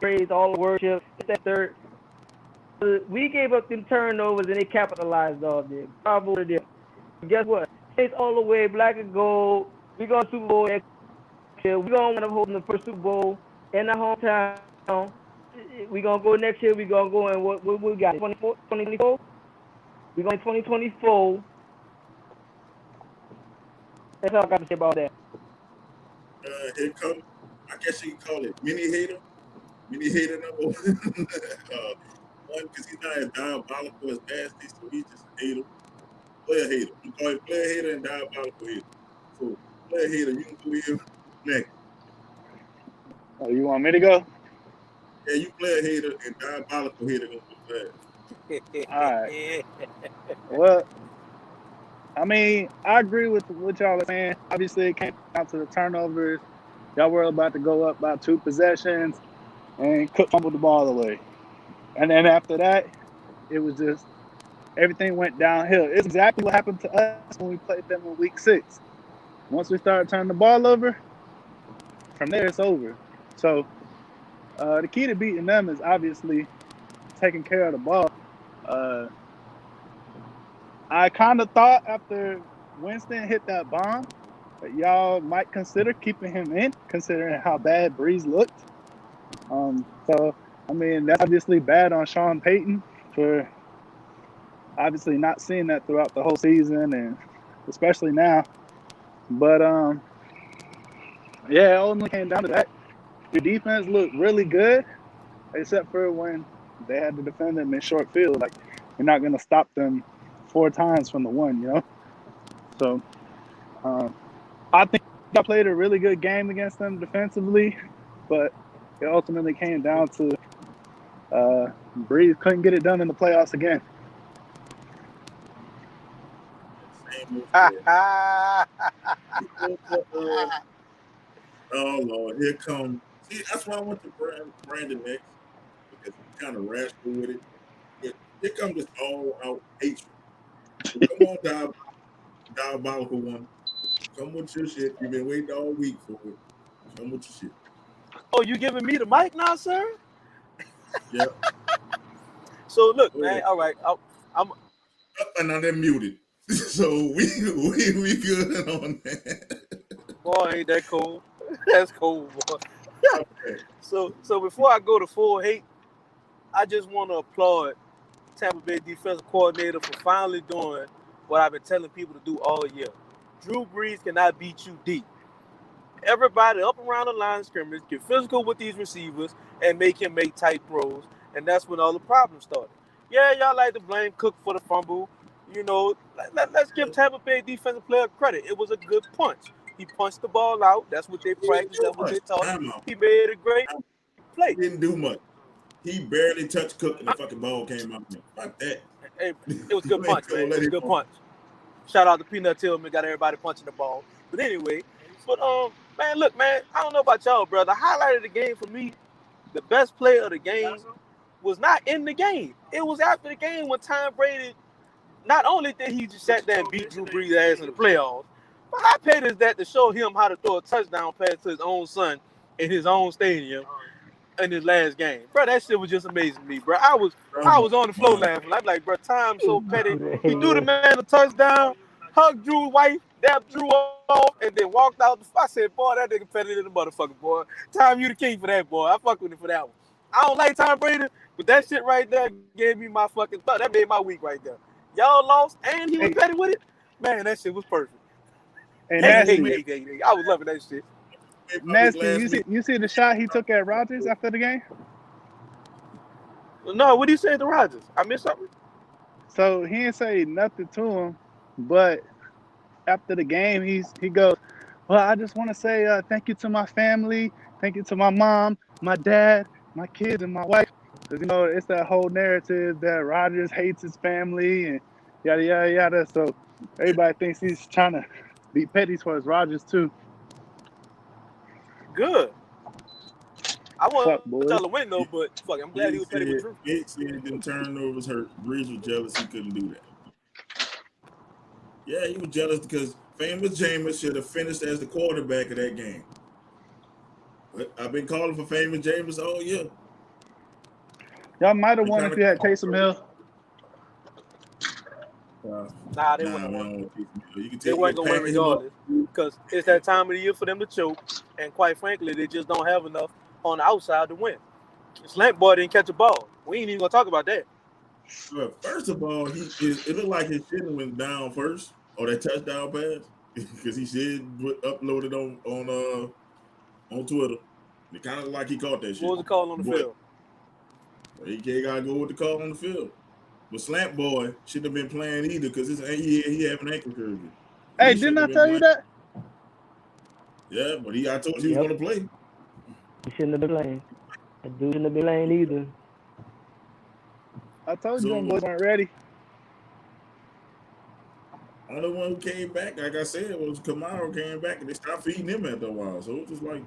praise, all the worship. That third, we gave up them turnovers and they capitalized on it. Bravo to them. Guess what? It's all the way black and gold. We going to Super Bowl next year. We gonna end up holding the first Super Bowl in our hometown. We gonna go next year. We gonna go in what we got? 2024. We going 2024. That's all I got to say about that. Here come, I guess you can call it mini hater number one. One, because he's not as diabolical as Nasty, so he's just a hater. Player hater. You call it player hater and diabolical hater. So player hater, you can go here next. Oh, you want me to go? Yeah, you player hater and diabolical hater gonna go fast. All right. Well, I mean, I agree with what y'all are saying. Obviously, it came down to the turnovers. Y'all were about to go up by 2 possessions, and Cook fumbled the ball away. And then after that, it was just everything went downhill. It's exactly what happened to us when we played them in week 6. Once we started turning the ball over, from there it's over. So the key to beating them is obviously taking care of the ball. I kind of thought after Winston hit that bomb that y'all might consider keeping him in, considering how bad Breeze looked. So, I mean, that's obviously bad on Sean Payton for obviously not seeing that throughout the whole season, and especially now But yeah, it only came down to that. Your defense looked really good, except for when they had to defend them in short field. Like you're not gonna stop them 4 times from the one, you know. So I think I played a really good game against them defensively, but it ultimately came down to Breeze couldn't get it done in the playoffs again. Same old story. Oh Lord, here come. See, that's why I went to Brandon next because he's kind of rational with it. But here comes this all-out hatred. So come on, diabolical one. Come with your shit. You've been waiting all week for it. Come with your shit. Oh, you giving me the mic now, sir? Yep. So look, Go man. ahead. All right, I'm And now they're muted. So we good on that. boy. Ain't that cool? That's cool, boy. Okay. So before I go to full hate, I just want to applaud Tampa Bay defensive coordinator for finally doing what I've been telling people to do all year. Drew Brees cannot beat you deep. Everybody up around the line of scrimmage, get physical with these receivers, and make him make tight throws. And that's when all the problems started. Yeah, y'all like to blame Cook for the fumble. You know, let's give Tampa Bay defensive player credit. It was a good punch. He punched the ball out. That's what they He didn't practiced. do That's what much. they taught him. Time out. He made a great play. He didn't do much. He barely touched Cook and the fucking ball came out. Fuck that. Hey, it was a good You ain't punch, man. gonna It let was a him good off. punch. Shout out to Peanut Tillman, got everybody punching the ball. But anyway, but man, look, man, I don't know about y'all, bro. The highlight of the game for me, the best player of the game was not in the game. It was after the game when Tom Brady, not only did he just sat there and beat Drew Brees' ass in the playoffs, but how petty is that to show him how to throw a touchdown pass to his own son in his own stadium in his last game, bro? That shit was just amazing to me, bro. I was on the floor Man, laughing. I'm like, bro, Tom's so petty. He threw the Yeah. man a touchdown, hugged Drew's wife, dapped Drew off, and then walked out. I said, boy, that nigga petty than the motherfucker, boy. Tom, you the king for that, boy. I fuck with him for that one. I don't like Tom Brady, but that shit right there gave me my fucking thought. That made my week right there. Y'all lost, and he was Hey, petty with it. Man, that shit was perfect. hey, you know Hate, who hate, nasty, made hate, hate, hate. I was loving that shit. my week nasty. last week? You see the shot he took at Rodgers after the game. No, what do you say to Rogers? I missed something. So he didn't say nothing to him, but after the game, he goes, "Well, I just want to say thank you to my family, thank you to my mom, my dad, my kids, and my wife, because it's that whole narrative that Rodgers hates his family and yada yada yada. So everybody thinks he's trying to be petty towards Rodgers too. Good. I want y'all Fuck to win though, boys. but fuck, I'm glad he was petty with Drew. Gates said them turnovers hurt. Breeze was jealous he couldn't do that. Yeah, he was jealous because famous Jameis should have finished as the quarterback of that game. But I've been calling for famous Jameis all year. Y'all might have He won kind if of you had Taysom Hill. Nah, they wouldn't nah, have we won. don't want Taysom Hill. You can They take weren't your gonna win package him up. regardless, because it's that time of the year for them to choke, and quite frankly, they just don't have enough on the outside to win. Slant boy didn't catch a ball. We ain't even gonna talk about that. But first of all, it looked like his shit went down first, or that touchdown pass, because he should uploaded on Twitter. It kind of like he caught that What shit, was the call on the but field? AK gotta go with the call on the field. But Slant Boy shouldn't have been playing either because he have an ankle surgery. Hey, He didn't shouldn't I have been tell you playing. that? Yeah, but I told you he was Yep. gonna play. He shouldn't have been playing. That dude shouldn't have been playing either. I told you them So boys weren't ready. only one who came back, like I said, was Kamara came back and they stopped feeding him after a while. So it was just like,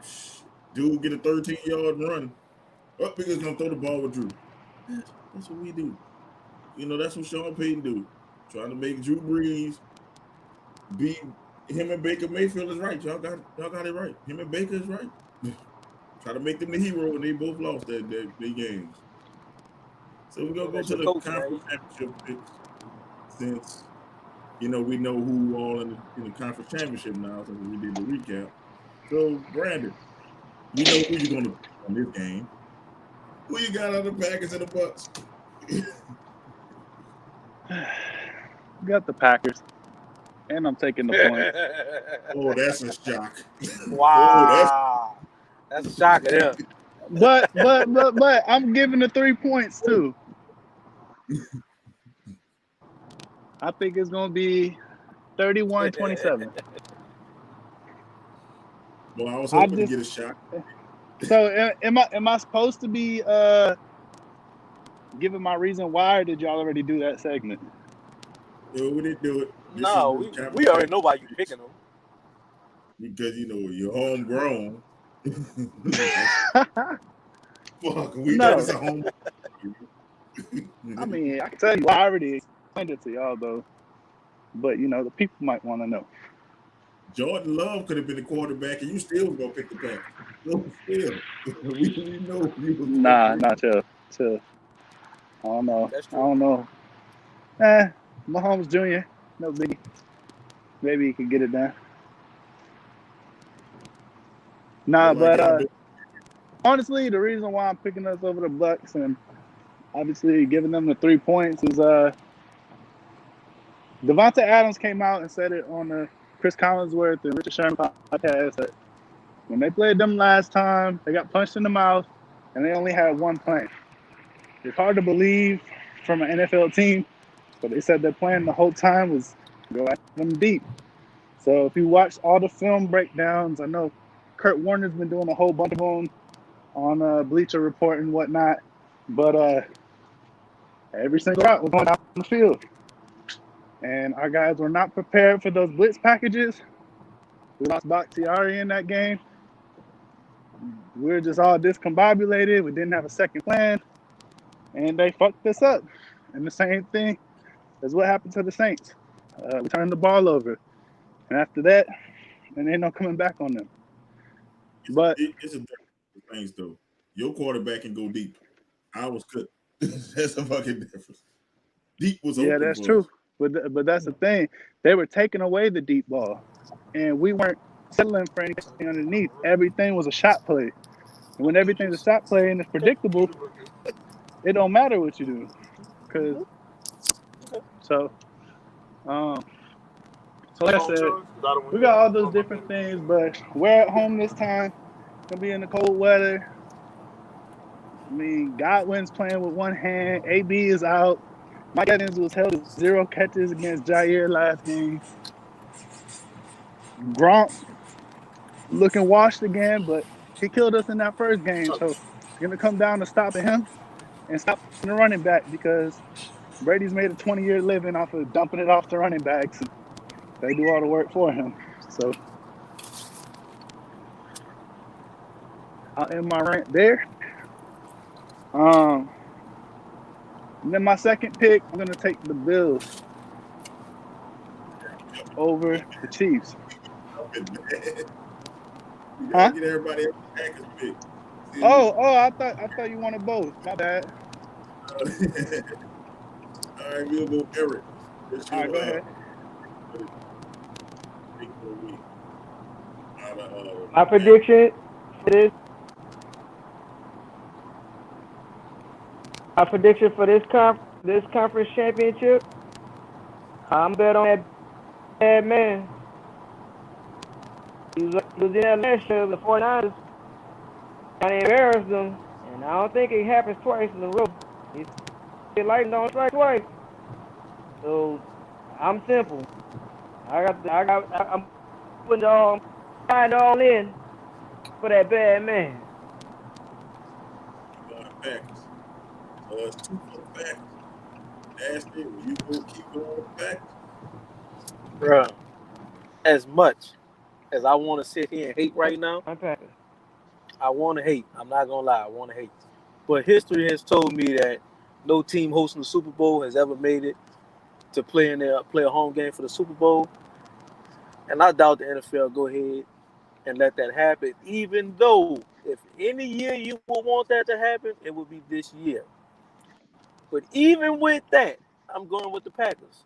dude, get a 13-yard run. Up because gonna throw the ball with Drew. That's what we do. That's what Sean Payton do. Trying to make Drew Brees beat him and Baker Mayfield is right. Y'all got it right. Him and Baker is right. Try to make them the hero, and they both lost their games. So we're gonna Man, go that's to your the coach, man. conference championship picks since we know who all in the conference championship now since we did the recap. So Brandon, we know who you're gonna pick on this game. Who you got on the Packers and the Bucks? Got the Packers. And I'm taking the point. Oh, that's a shock. Wow. That's a shocker, yeah. But I'm giving the 3 points too. I think it's gonna be 31-27. Well, I was I hoping to just get a shot. so am I supposed to be giving my reason why, or did y'all already do that segment? No, we didn't do it. This is No, the we already know why you picking them. because you're homegrown. Fuck, that No, is a home. I mean I can tell you I already explained it to y'all though, but the people might want to know. Jordan Love could have been the quarterback, and you still was gonna pick the Packers. No, still, we know you was gonna Nah, pick. not chill. I don't know. That's I true. don't know. Mahomes Jr. No biggie. Maybe he could get it done. Nah, Look like but Cowboy. honestly, the reason why I'm picking us over the Bucks and obviously giving them the 3 points is Devonta Adams came out and said it on the Chris Collinsworth and Richard Sherman podcast that when they played them last time, they got punched in the mouth and they only had one plan. It's hard to believe from an NFL team, but they said their plan the whole time was go at them deep. So if you watch all the film breakdowns, I know Kurt Warner's been doing a whole bunch of them on Bleacher Report and whatnot, but every single route was going down the field. And our guys were not prepared for those blitz packages. We lost Bakhtiari in that game. We were just all discombobulated. We didn't have a second plan, and they fucked us up. And the same thing is what happened to the Saints. We turned the ball over, and after that, and ain't no coming back on them. But It's a difference with things though. Your quarterback can go deep. I was cut. That's a fucking difference. Deep was yeah, open that's for true. us. But that's the thing. They were taking away the deep ball, and we weren't settling for anything underneath. Everything was a shot play. And when everything's a shot play and it's predictable, it don't matter what you do. Cause so um so like I said, we got all those different things, but we're at home this time. Gonna be in the cold weather. I mean, Godwin's playing with one hand. AB is out. Mike Evans was held to 0 catches against Jair last game. Gronk looking washed again, but he killed us in that first game. So it's gonna come down to stopping him and stopping the running back because Brady's made a 20-year living off of dumping it off the running backs. And they do all the work for him. So I'll end my rant there. And then my second pick, I'm gonna take the Bills over the Chiefs. You gotta Huh? get everybody else Packers pick. I thought you wanted both. My bad. All right, we'll go Eric. What's All right, go your ahead. pick for the week? Out of My Packers. prediction for this, my prediction for this conference championship, I'm bet on that bad man. He was in that last year, the 49ers. Kind of embarrassed them, and I don't think it happens twice in a row. He lightning don't strike twice. So I'm simple. I'm putting all in for that bad man. Going Packers. So it's 2 for the Packers. Nasty, will you go keep going with the Packers? Bruh, as much as I want to sit here and hate right now, I'm Packers. I want to hate. I'm not going to lie. I want to hate. But history has told me that no team hosting the Super Bowl has ever made it to play a home game for the Super Bowl. And I doubt the NFL go ahead and let that happen, even though if any year you would want that to happen, it would be this year. But even with that, I'm going with the Packers.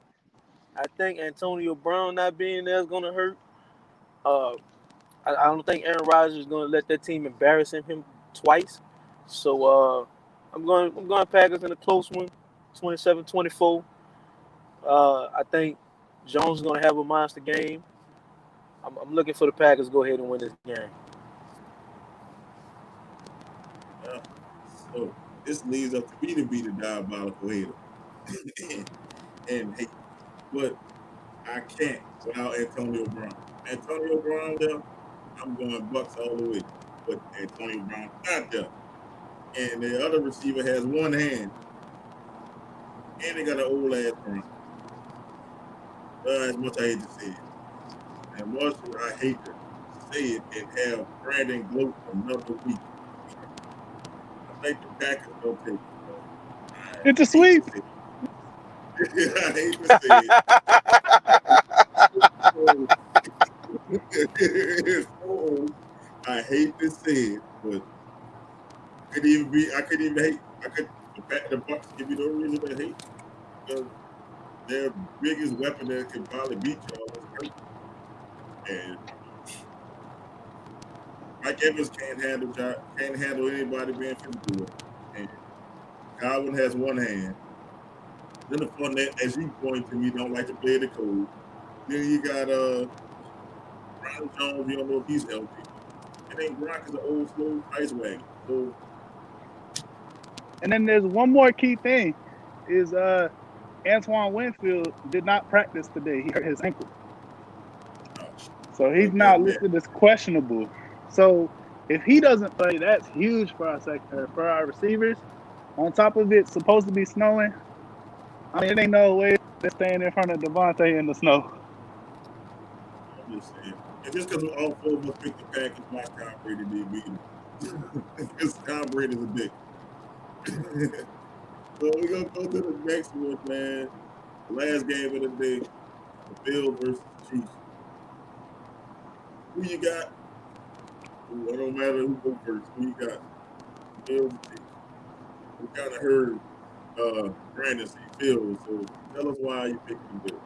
I think Antonio Brown not being there is going to hurt. Uh, I don't think Aaron Rodgers is going to let that team embarrass him twice. So I'm going Packers in a close one, 27-24. I think Jones is going to have a monster game. I'm looking for the Packers to go ahead and win this game. So this leads up to me to be the diabolical hater and hate, but I can't without Antonio Brown. Antonio Brown there, I'm going Bucks all the way. But Antonio Brown not there, and the other receiver has one hand, and they got an old ass Brown. As much I hate to say it, and much I hate to say it, and have Brandon gloat another week. I think the Packers don't take it. It's a sweep. I hate to say it. It's so old. I hate to say it, but I could even hate. The Bucks give you no reason to hate because their biggest weapon that can probably beat y'all is hurt. And Mike Evans can't handle anybody being physical with him. And Godwin has one hand. Then the Fournette, as you point to me, don't like to play the cold. Then you got Ronald Jones. You don't know if he's healthy. And then Gronk is an old slow ice wagon. So And then there's one more key thing is Antoine Winfield did not practice today. He hurt his ankle. So he's now listed as questionable. So if he doesn't play, that's huge for our receivers. On top of it, supposed to be snowing. I mean, it ain't no way they're staying in front of Devontae in the snow. I'm just saying. And just because all four of us picked the Packers, watch Tom Brady did beat him. Because Tom Brady's a dick. So we're going to go to the next one, man. The last game of the day, the Bills versus the Chiefs. Who you got? It don't matter who goes first. Who you got? Bills and Chiefs. We kind of heard Brandon say Bills, so tell us why you picking the Bills.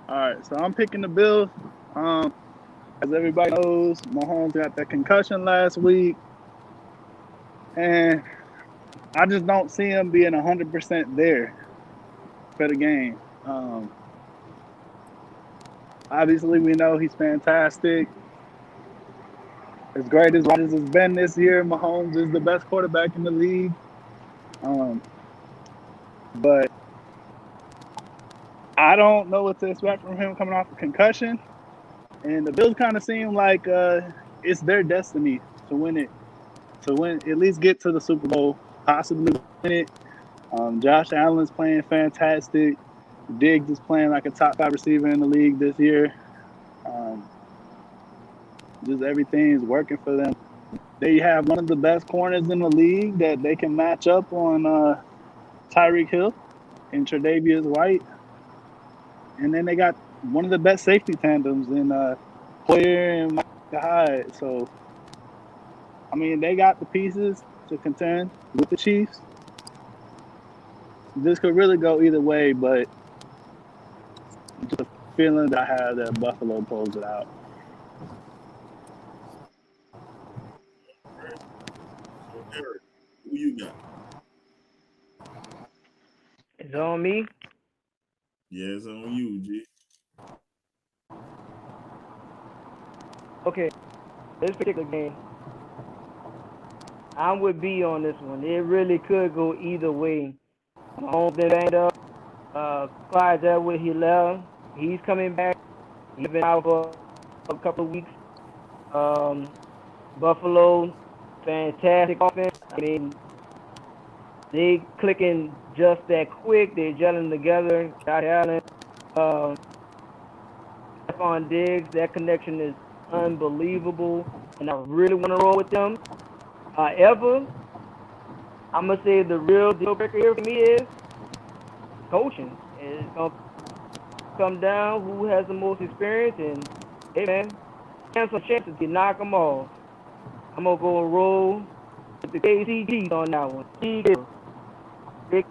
All right, so I'm picking the Bills. As everybody knows, Mahomes got that concussion last week. And I just don't see him being 100% there for the game. Obviously, we know he's fantastic. As great as Rodgers has been this year, Mahomes is the best quarterback in the league. But I don't know what to expect from him coming off a concussion. And the Bills kind of seem like it's their destiny to win it, at least get to the Super Bowl, possibly win it. Josh Allen's playing fantastic. Diggs is playing like a top 5 receiver in the league this year. Just everything is working for them. They have one of the best corners in the league that they can match up on Tyreek Hill and Tre'Davious White. And then they got one of the best safety tandems in Hoyer and Micah Hyde. So, I mean, they got the pieces to contend with the Chiefs. This could really go either way, but just a feeling that I have that Buffalo pulls it out. Right. So, Eric, who you got? It's on me. Yeah, it's on you, G. Okay, this particular game, I'm with B on this one. It really could go either way. Mahomes been banged up. Clyde's Edwards, he left. He's coming back. He's been out for a couple of weeks. Buffalo, fantastic offense. I mean, they clicking just that quick. They're gelling together. Josh Allen, Stephon Diggs, that connection is unbelievable, and I really want to roll with them. However, I'm gonna say the real deal breaker here for me is coaching. It's gonna come down who has the most experience, and hey man, have some chances to knock them off. I'm gonna go and roll with the KCGs on that one. Big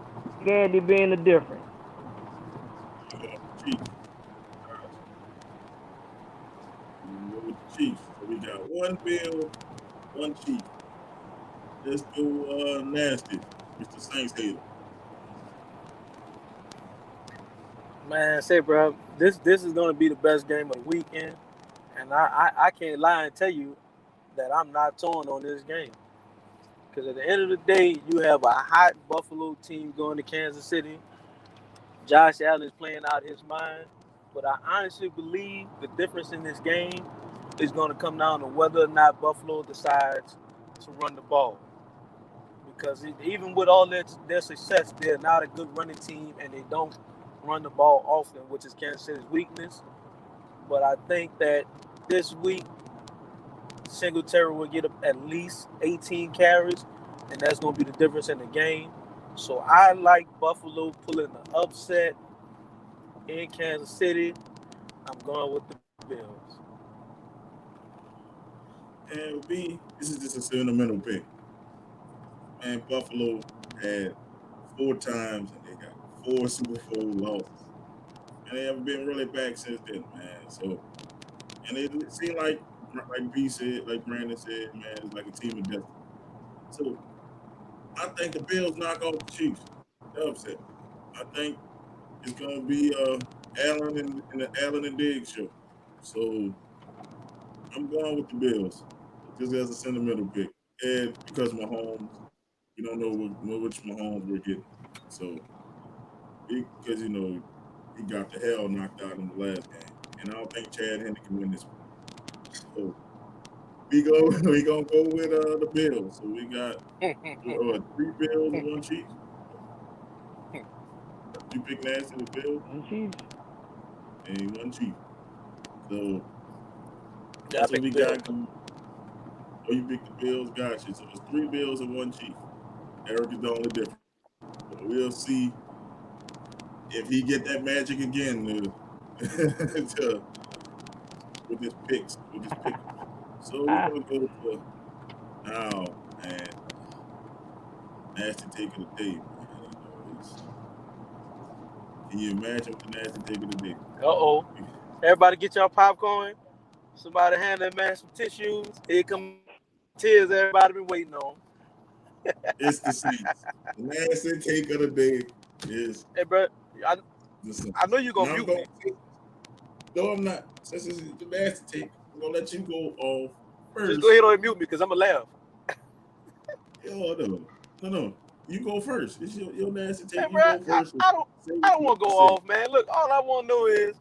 Andy being the difference. Chiefs. Go with the Chiefs. So we got one Bill, one Chief. Let's go nasty. Mr. Saints hater. Man, say, bro, this is gonna be the best game of the weekend, and I can't lie and tell you that I'm not torn on this game. Because at the end of the day, you have a hot Buffalo team going to Kansas City. Josh Allen is playing out his mind. But I honestly believe the difference in this game is going to come down to whether or not Buffalo decides to run the ball. Because even with all their success, they're not a good running team and they don't run the ball often, which is Kansas City's weakness. But I think that this week, Singletary will get at least 18 carries, and that's going to be the difference in the game. So I like Buffalo pulling the upset in Kansas City. I'm going with the Bills. And with me, this is just a sentimental pick. Man, Buffalo had 4 times and they got 4 Super Bowl losses. And they haven't been really back since then, man. So, and it seemed like B said, like Brandon said, man, it's like a team of destiny. So I think the Bills knock off the Chiefs. The upset. I think it's gonna be Allen and the Allen and Diggs show. So I'm going with the Bills just as a sentimental pick, and because Mahomes, you don't know which Mahomes we're getting. So because he got the hell knocked out in the last game, and I don't think Chad Henne can win this one. So we gonna go with the Bills. So we got 3 Bills and 1 Chiefs. You pick Nasty the Bills And Chiefs. and 1 Chief. So Yeah, I that's what picked we the Bills. got going. Oh, you pick the Bills, gotcha. So it's 3 Bills and 1 Chief. Eric is the only difference. So we'll see if he get that magic again with his picks, with his pick. So we're gonna go to now, man. Nasty take of the day, man. Can you imagine what the nasty take of the day? Uh-oh. Everybody get y'all popcorn. Somebody hand that man some tissues. Here come the tears everybody been waiting on. It's the Saints. The nasty take of the day is Hey, bro, I, the I know Saints. you're Now going to I'm mute going. me. No, I'm not. Since it's the nasty take, I'm gonna let you go off Just go first. ahead and mute me because I'm going to laugh. Oh no. You go first. It's your nasty Hey, take. You bro, go first. And say I what don't you want to want go to say. off, man. Look, all I want to know is,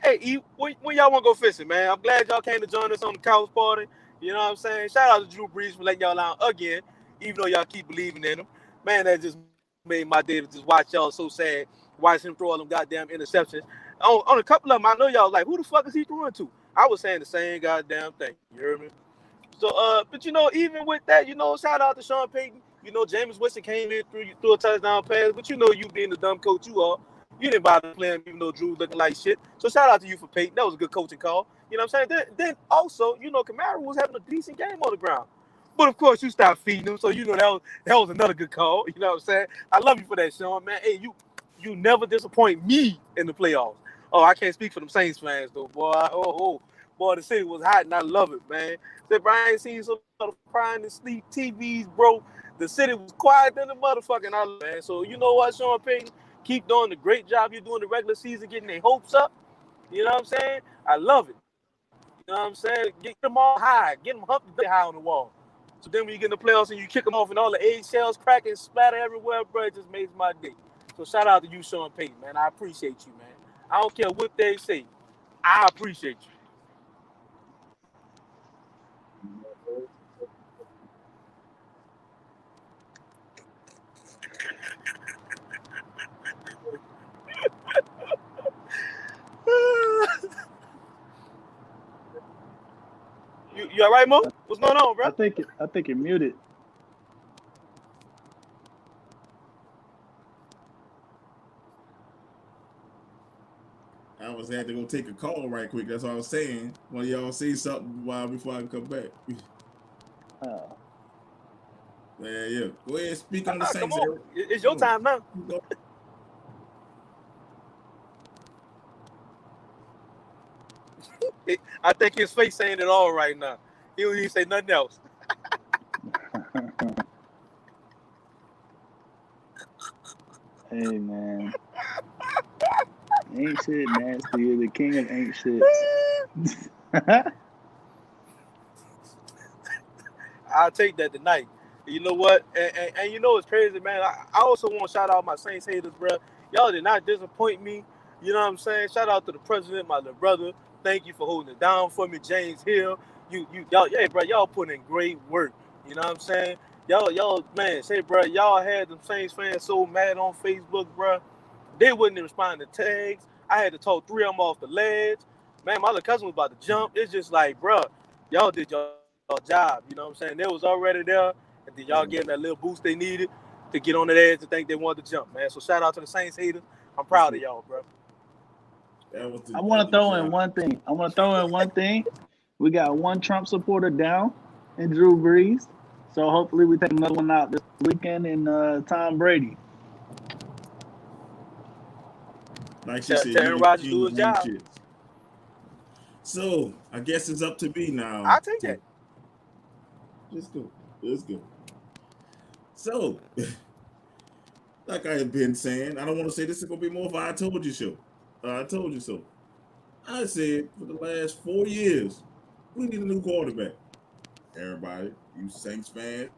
hey, E, when y'all want to go fishing, man? I'm glad y'all came to join us on the couch party. You know what I'm saying? Shout out to Drew Brees for letting y'all out again, even though y'all keep believing in him. Man, that just made my day to just watch y'all so sad, watch him throw all them goddamn interceptions. On a couple of them, I know y'all like, who the fuck is he throwing to? I was saying the same goddamn thing. You heard me? So, but even with that, shout out to Sean Payton. Jameis Winston came in through a touchdown pass, but you being the dumb coach you are, you didn't bother playing him even though Drew looking like shit. So shout out to you for Peyton. That was a good coaching call. You know what I'm saying? Then also, Kamara was having a decent game on the ground. But of course, you stopped feeding him, so that was another good call. You know what I'm saying? I love you for that, Sean. Man, hey, you never disappoint me in the playoffs. Oh, I can't speak for them Saints fans though, boy. Boy, the city was hot and I love it, man. Said Brian ain't seen so much crying and sleep TVs, bro. The city was quiet than the motherfucking I love it, man. So you know what, Sean Payton? Keep doing the great job you're doing the regular season, getting their hopes up. You know what I'm saying? I love it. You know what I'm saying? Get them all high. Get them humped high on the wall. So then when you get in the playoffs and you kick them off and all the eggshells crack and splatter everywhere, bro, it just makes my day. So shout out to you, Sean Payton, man. I appreciate you, man. I don't care what they say. I appreciate you. You all right, Mo? I, What's going on, bro? I think you're muted. I was had to go take a call right quick. That's what I was saying. One of y'all say something while before I come back. Oh, Yeah. Go ahead, speak on the Come Saints, on. Eric. It's Come your on. time now. I think his face saying it all right now. He don't even say nothing else. Hey man, ain't shit nasty. You're the king of ain't shits. I'll take that tonight. You know what? And you know what's crazy, man? I also want to shout out my Saints haters, bro. Y'all did not disappoint me. You know what I'm saying? Shout out to the president, my little brother. Thank you for holding it down for me, James Hill. Y'all, yeah, bro. Y'all put in great work. You know what I'm saying? Y'all, man, say, bro, y'all had them Saints fans so mad on Facebook, bro. They wouldn't respond to tags. I had to talk three of them off the ledge. Man, my little cousin was about to jump. It's just like, bro, y'all did your job. You know what I'm saying? They was already there, and then y'all gave them that little boost they needed to get on that edge to think they wanted to jump, man. So shout out to the Saints haters. I'm proud of y'all, bro. I want to throw in one thing. We got one Trump supporter down in Drew Brees. So hopefully we take another one out this weekend in Tom Brady. Like she said, Aaron you the Rodgers king do of his ain't job. shit. So I guess it's up to me now. I'll take that. Let's go. Let's go. So, like I have been saying, I don't want to say this is gonna be more of a I told you show. I told you so. I said for the last 4 years, we need a new quarterback. Everybody, you Saints fans,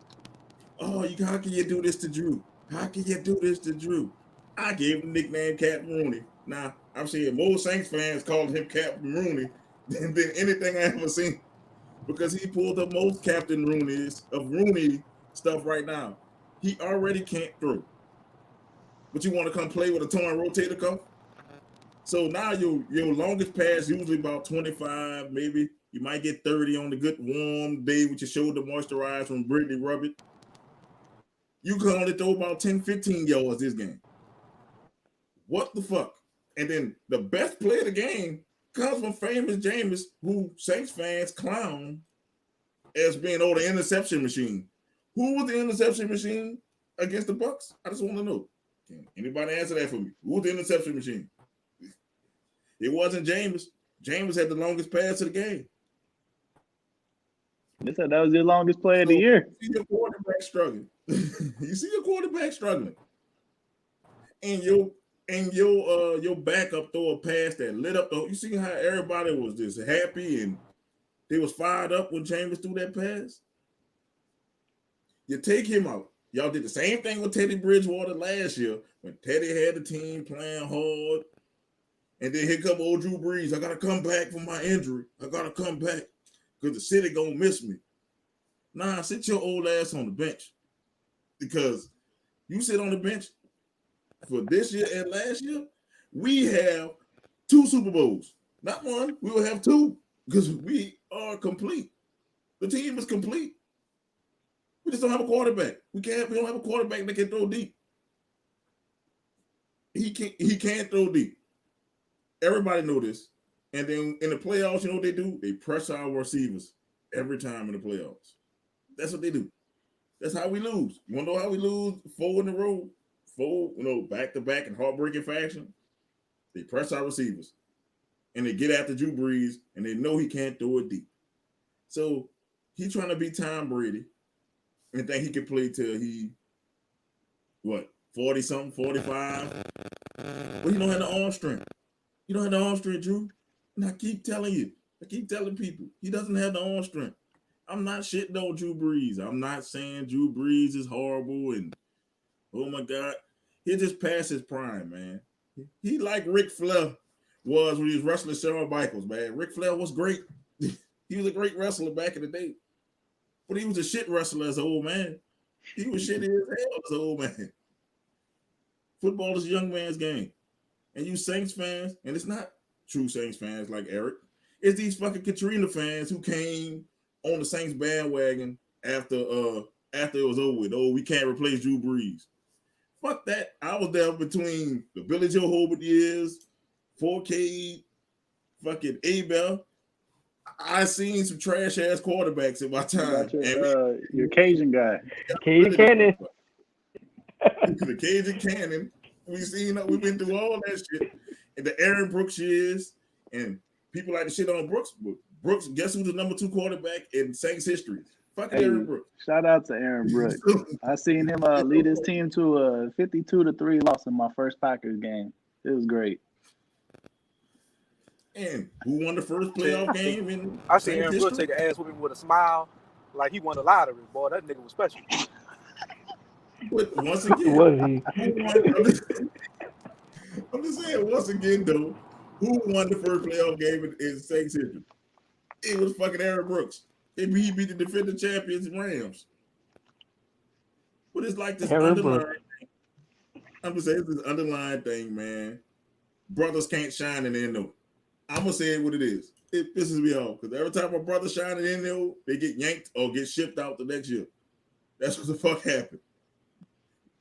oh, how can you do this to Drew? How can you do this to Drew? I gave him the nickname Captain Rooney. Now, I'm saying most Saints fans called him Captain Rooney than anything I ever seen because he pulled the most Captain Rooney's of Rooney stuff right now. He already can't throw. But you want to come play with a torn rotator cuff? So now your longest pass usually about 25, maybe you might get 30 on the good warm day with your shoulder moisturized from Brittany Rub It. You can only throw about 10, 15 yards this game. What the fuck? And then the best play of the game comes from famous Jameis, who Saints fans clown as being the interception machine. Who was the interception machine against the Bucks? I just want to know. Can anybody answer that for me? Who was the interception machine? It wasn't Jameis. Jameis had the longest pass of the game. They said that was your longest play of the year. You see your quarterback struggling. You see your quarterback struggling. And your backup throw a pass that lit up the. You see how everybody was just happy and they was fired up when Jameis threw that pass? You take him out. Y'all did the same thing with Teddy Bridgewater last year when Teddy had the team playing hard. And then here come old Drew Brees. I got to come back from my injury. I got to come back because the city going to miss me. Nah, sit your old ass on the bench because you sit on the bench for this year and last year. We have 2 Super Bowls. Not one. We will have 2 because we are complete. The team is complete. We just don't have a quarterback. We don't have a quarterback that can throw deep. He can't throw deep. Everybody know this. And then in the playoffs, you know what they do? They press our receivers every time in the playoffs. That's what they do. That's how we lose. You want to know how we lose 4 in a row? 4, back to back in heartbreaking fashion. They press our receivers. And they get after Drew Brees, and they know he can't throw it deep. So he's trying to be Tom Brady and think he can play till he, 40-something, 45? But he don't have the arm strength. You don't have the arm strength, Drew. And I keep telling you, people, he doesn't have the arm strength. I'm not shitting on Drew Brees. I'm not saying Drew Brees is horrible and oh my God. He just passed his prime, man. He like Ric Flair was when he was wrestling Shawn Michaels, man. Ric Flair was great. He was a great wrestler back in the day. But he was a shit wrestler as an old man. He was shitty as hell as an old man. Football is a young man's game. And you Saints fans, and it's not true Saints fans like Eric, it's these fucking Katrina fans who came on the Saints bandwagon after it was over with. Oh, we can't replace Drew Brees. Fuck that. I was there between the Billy Joe Hobart years, 4K, fucking Abel. I seen some trash ass quarterbacks in my time. Your Cajun guy. Cajun Cannon. The Cajun Cannon. We've been through all that shit. And the Aaron Brooks years, and people like to shit on Brooks. But Brooks, guess who's the number 2 quarterback in Saints history? Fucking Hey, Aaron Brooks. shout out to Aaron Brooks. I seen him lead his team to a 52-3 loss in my first Packers game. It was great. And who won the first playoff game in I seen Saints Aaron Brooks history? take an ass whipping with a smile, like he won the lottery. Boy, that nigga was special. But once again, Was he? I'm just saying, once again, though, who won the first playoff game in Saints history? It was fucking Aaron Brooks. He beat the defending champions Rams. But it's like this Aaron underlying Brooks. thing. I'm just saying, it's this underlying thing, man. Brothers can't shine in there, no. I'm gonna say it what it is. It pisses me off because every time my brother shining in there, they get yanked or get shipped out the next year. That's what the fuck happened.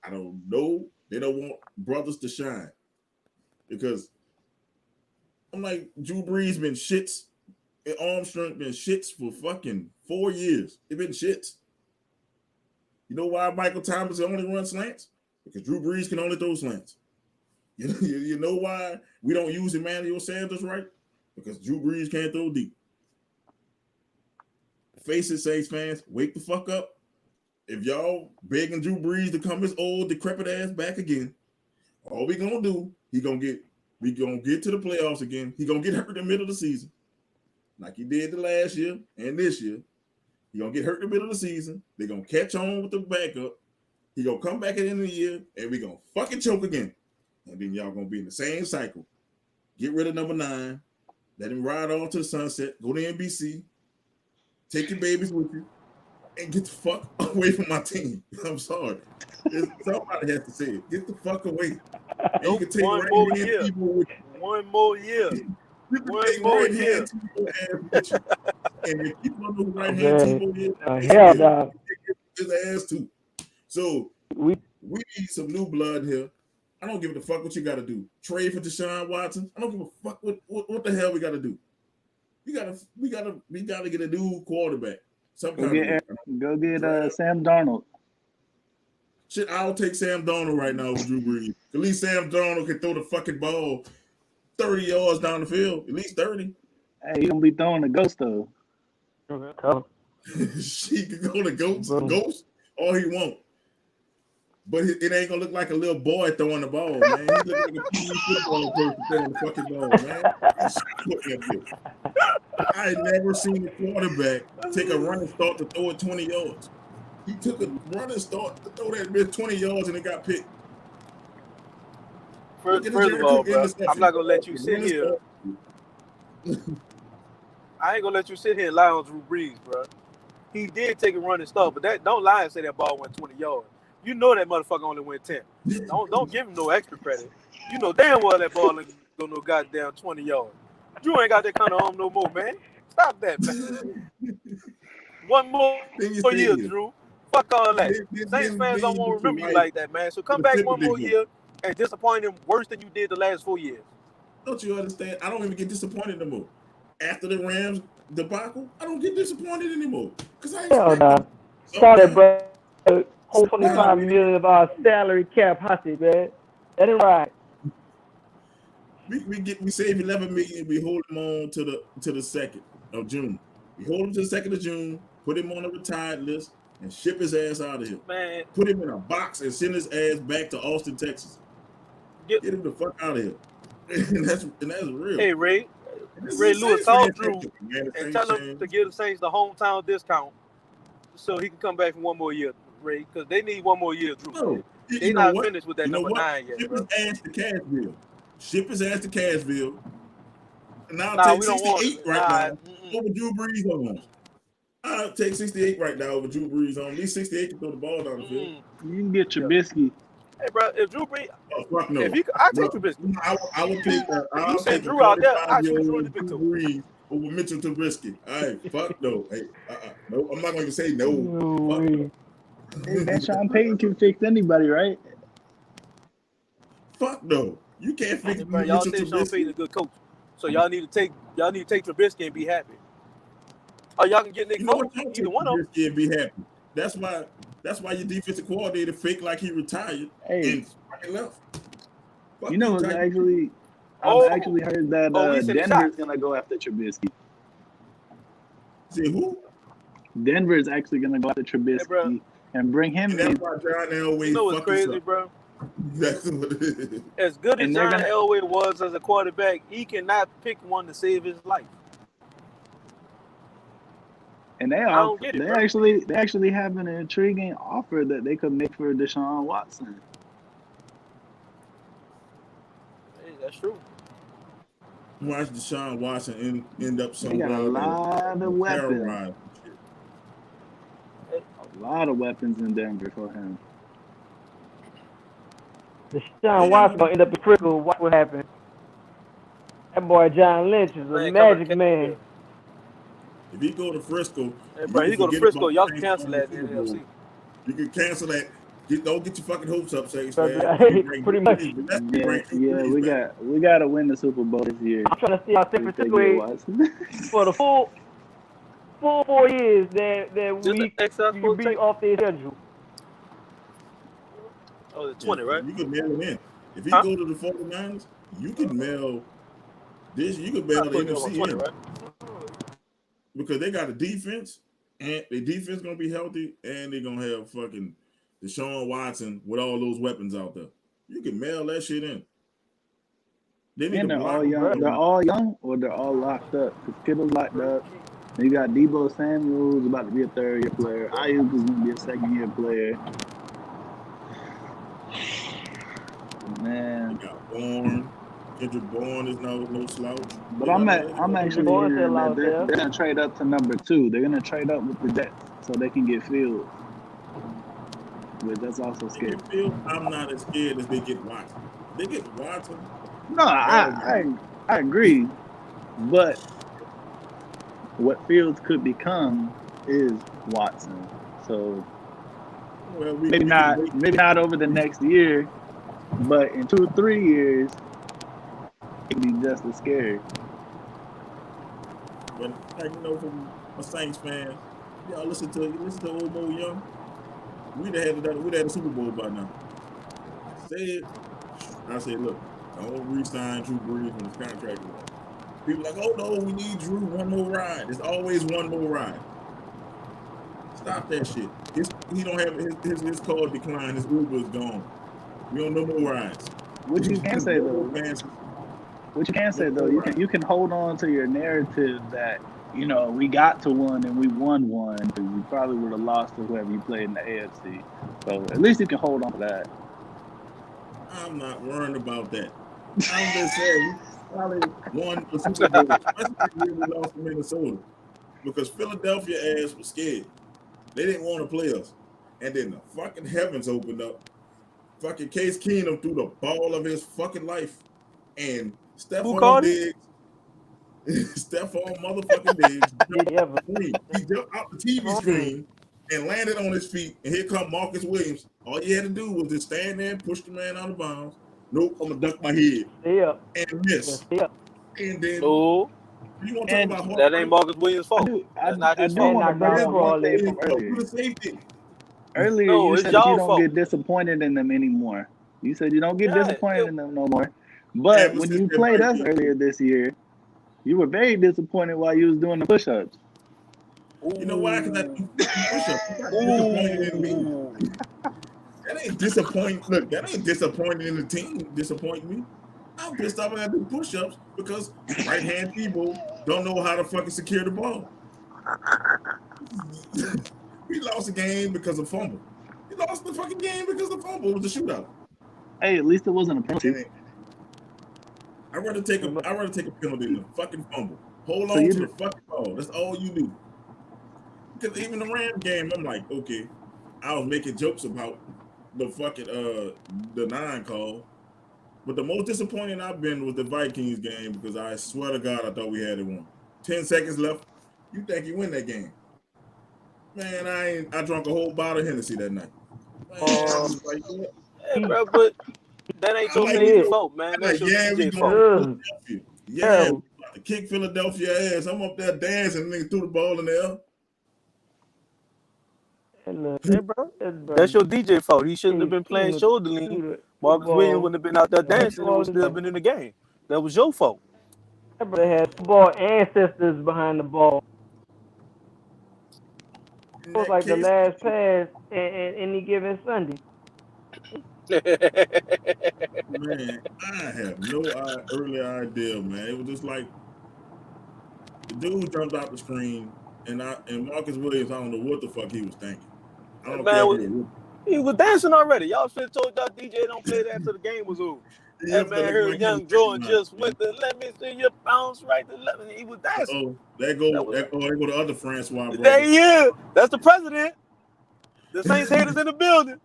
I don't know. They don't want brothers to shine because I'm like, Drew Brees been shits and Armstrong been shits for fucking 4 years. It been shits. You know why Michael Thomas only runs slants? Because Drew Brees can only throw slants. You know why we don't use Emmanuel Sanders right? Because Drew Brees can't throw deep. Face it, Saints fans, wake the fuck up. If y'all begging Drew Brees to come his old decrepit ass back again, all we gonna do, we gonna get to the playoffs again. He gonna get hurt in the middle of the season, like he did the last year and this year. He gonna get hurt in the middle of the season. They gonna catch on with the backup. He gonna come back at the end of the year, and we gonna fucking choke again. And then y'all gonna be in the same cycle. Get rid of number 9. Let him ride on to the sunset. Go to NBC. Take your babies with you. And get the fuck away from my team. I'm sorry. Somebody has to say it. Get the fuck away. And you can take One right more hand year. people with you. One more year. You can One take more right year. hand people with you. And if people don't know who right hand people is, Hell no. his ass too. So we need some new blood here. I don't give a fuck what you got to do. Trade for Deshaun Watson. I don't give a fuck what the hell we got to do. We gotta get a new quarterback. Go get Sam Darnold. Shit, I'll take Sam Darnold right now with Drew Brees. At least Sam Darnold can throw the fucking ball 30 yards down the field. At least 30. Hey, you gonna be throwing the ghost though. She can go to ghost all he want. But it ain't gonna look like a little boy throwing the ball, man. He look like a PE football person throwing the fucking ball, man. I ain't never seen a quarterback take a running start to throw it 20 yards. He took a running start to throw that bitch 20 yards and it got picked. First of all, bro, I'm not gonna let you sit here. I ain't gonna let you sit here and lie on Drew Brees, bro. He did take a running start, but don't lie and say that ball went 20 yards. You know that motherfucker only went 10. Don't give him no extra credit. You know damn well that ball ain't go no goddamn 20 yards. Drew ain't got that kind of arm no more, man. Stop that, man. One more year, Drew. Fuck all that. Saints fans don't want to remember you like that, man. So come back one more year and disappoint him worse than you did the last 4 years. Don't you understand? I don't even get disappointed anymore. After the Rams debacle, I don't get disappointed anymore. Because I expect Sorry, bro. Whole $25 million of our salary cap hostage, man. Let it ride. We save $11 million. We hold him on to the 2nd of June. We hold him to the 2nd of June. Put him on the retired list and ship his ass out of here. Man, put him in a box and send his ass back to Austin, Texas. Get him the fuck out of here. and that's real. Hey, Ray Lewis, call Drew and tell him to give the Saints the hometown discount so he can come back for one more year, Ray, because they need one more year, Drew. No, they're not finished with that number 9 yet. Ship his ass to Cashville. Ship his ass to Cashville. And I'll take 68 right now over Drew Brees on. I'll take 68 right now over Drew Brees on. At least 68 can throw the ball down the field. You can get Trubisky. Hey, bro, if Drew Brees, fuck no. I'll take Trubisky. I would take. You said Drew out there. I should Drew the big Brees over Mitchell Trubisky. All right, fuck no. Hey, no, I'm not going to say no. Hey, man, Sean Payton can fix anybody, right? Fuck no. You can't fix Mitchell y'all say Sean Payton a good coach, so y'all need to take Trubisky and be happy. Or y'all can get Nick Foles. Either one of them. And be happy. That's why your defensive coordinator fake like he retired and fucking left. Fuck you know what's actually I've actually heard that Denver's gonna go after Trubisky. See who? Denver is actually going to go after Hey, bro. Trubisky and bring him And in. that's why John Elway You know what's fucked us crazy, up. bro? That's what it is. As good as And they're John gonna Elway was as a quarterback, he cannot pick one to save his life. and I don't get it, bro. they actually have an intriguing offer that they could make for Deshaun Watson. Hey, that's true. Watch Deshaun Watson end up They got a somewhere lot of weapons, terrorized. a lot of weapons in Denver for him. Deshaun Watson gonna end up in Frisco. Watch what happens. That boy John Lynch is a Man, magic man. If he go to Frisco, Hey, bro, you he go to forget Frisco. about Y'all can Saints cancel going that to in the the Super Bowl. NFC. You can cancel that. Don't get your fucking hopes up, Saints Pretty fans. much. We got to win the Super Bowl this year. I'm trying to see how San Francisco for the full 4 years that we be off their schedule. Oh, it's 20, right? You can mail it in. If he Huh? go to the 49ers, you can mail this. You can mail the NFC 20, in right? because they got a defense, and the defense gonna be healthy, and they're gonna have fucking Deshaun Watson with all those weapons out there. You can mail that shit in. They need And to they're block all them. young. They're all young, or they're all locked up. Because Kittle's locked up. Then you got Debo Samuel, who's about to be a third-year player. Ayuk is going to be a second-year player. Man, They got Bourne. Kendrick Bourne is no slouch. but I'm actually hearing that they're going to trade up to number 2. They're going to trade up with the Jets so they can get Fields. But that's also scary. I'm not as scared as they get Watson. They get Watson. No, I agree, but what Fields could become is Watson. So maybe not over the next year, but in 2 or 3 years, it'd be just as scary. But from a Saints fan, y'all listen to old Mo Young. We'd have had a Super Bowl by now. I said, look, don't re-sign Drew Brees when his contract is up. People like, oh no, we need Drew one more ride. There's always one more ride. Stop that shit. He don't have his car declined. His Uber is gone. We don't no more rides. What you can say though, you can hold on to your narrative that we got to one and we won one, but you probably would have lost to whoever you played in the AFC. So at least you can hold on to that. I'm not worried about that. I'm just saying, we probably won the Super Bowl, especially when we lost to Minnesota, because Philadelphia ass was scared. They didn't want to play us, and then the fucking heavens opened up. Fucking Case Keenum threw the ball of his fucking life, and Stephon Diggs. Stephon motherfucking Diggs he jumped out the TV screen and landed on his feet, and here come Marcus Williams. All you had to do was just stand there and push the man out of bounds. Nope, I'm gonna duck my head and miss. And then you want to talk about that ain't Marcus Williams' fault. That's not his fault. Want to bring up one thing from earlier. You said you don't get disappointed in them anymore. You said you don't get disappointed in them no more. But when you played us earlier this year, you were very disappointed while you was doing the push-ups. You know why? Because I do push-ups. You got disappointed in me. That ain't disappointing. Look, that ain't disappointing in the team. Disappointing me. I'm pissed off when I do push-ups because right-hand people don't know how to fucking secure the ball. We lost the game because of fumble. We lost the fucking game because of fumble. It was a shootout. Hey, at least it wasn't a penalty. I'd rather take a penalty than a fucking fumble. Hold on to the fucking ball. That's all you do. Because even the Rams game, I'm like, okay, I was making jokes about the fucking the 9 call. But the most disappointing I've been was the Vikings game because I swear to God I thought we had it won. 10 seconds left. You think you win that game? Man, I drank a whole bottle of Hennessy that night. Man, hey, bro, but that ain't your team's fault, man. That's your DJ fault. Yeah, we about to kick Philadelphia ass. I'm up there dancing and nigga threw the ball in the air. Hey, bro, that's your DJ fault. He shouldn't have been playing shoulder lean. Marcus Williams wouldn't have been out there dancing and would still have been in the game. That was your fault. They had football ancestors behind the ball. In was that like the case, last pass in any given Sunday. man, I have no early idea, man. It was just like the dude jumped out the screen, and Marcus Williams, I don't know what the fuck he was thinking. I don't care if he Man, was. he was dancing already. Y'all should have told y'all DJ don't play that until the game was over. Yeah, That but man looking heard like he was Young Jordan recognized, just man. went to let me see you bounce right to left. He was dancing. Oh, That was there go the other Francois there brother. he is. That's the president. The Saints haters in the building.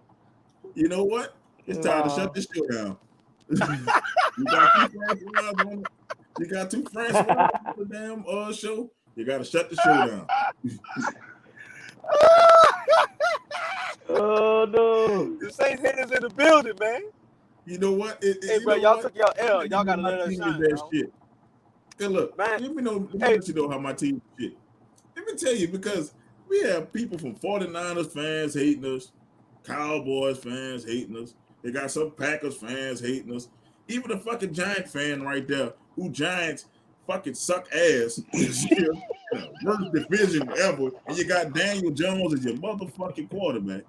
You know what? It's time to No. shut this show down. You got two Francois on it. You got two Francois on the damn show. You got to shut the show down. Oh no. The Saints haters in the building, man. You know what? Hey, You bro, know y'all what? took y'all L. Y'all gotta My let us team shine, is that y'all. shit. Good look, Man, let me hey. let you know how my team is shit. Let me tell you, because we have people from 49ers fans hating us, Cowboys fans hating us. They got some Packers fans hating us. Even a fucking Giant fan right there, who Giants fucking suck ass this year in the worst division ever, and you got Daniel Jones as your motherfucking quarterback.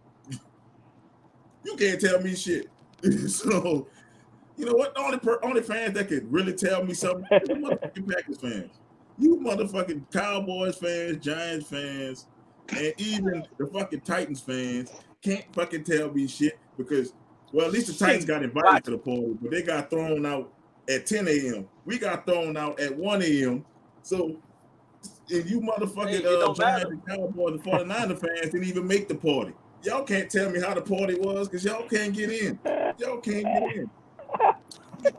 You can't tell me shit. So, you know what? The only fans that could really tell me something is the motherfucking Packers fans. You motherfucking Cowboys fans, Giants fans, and even the fucking Titans fans can't fucking tell me shit because, well, at least the Titans got invited to the party, but they got thrown out at 10 a.m. We got thrown out at 1 a.m. So if you motherfucking Giants and Cowboys and 49er fans didn't even make the party. Y'all can't tell me how the party was because y'all can't get in. Y'all can't get in.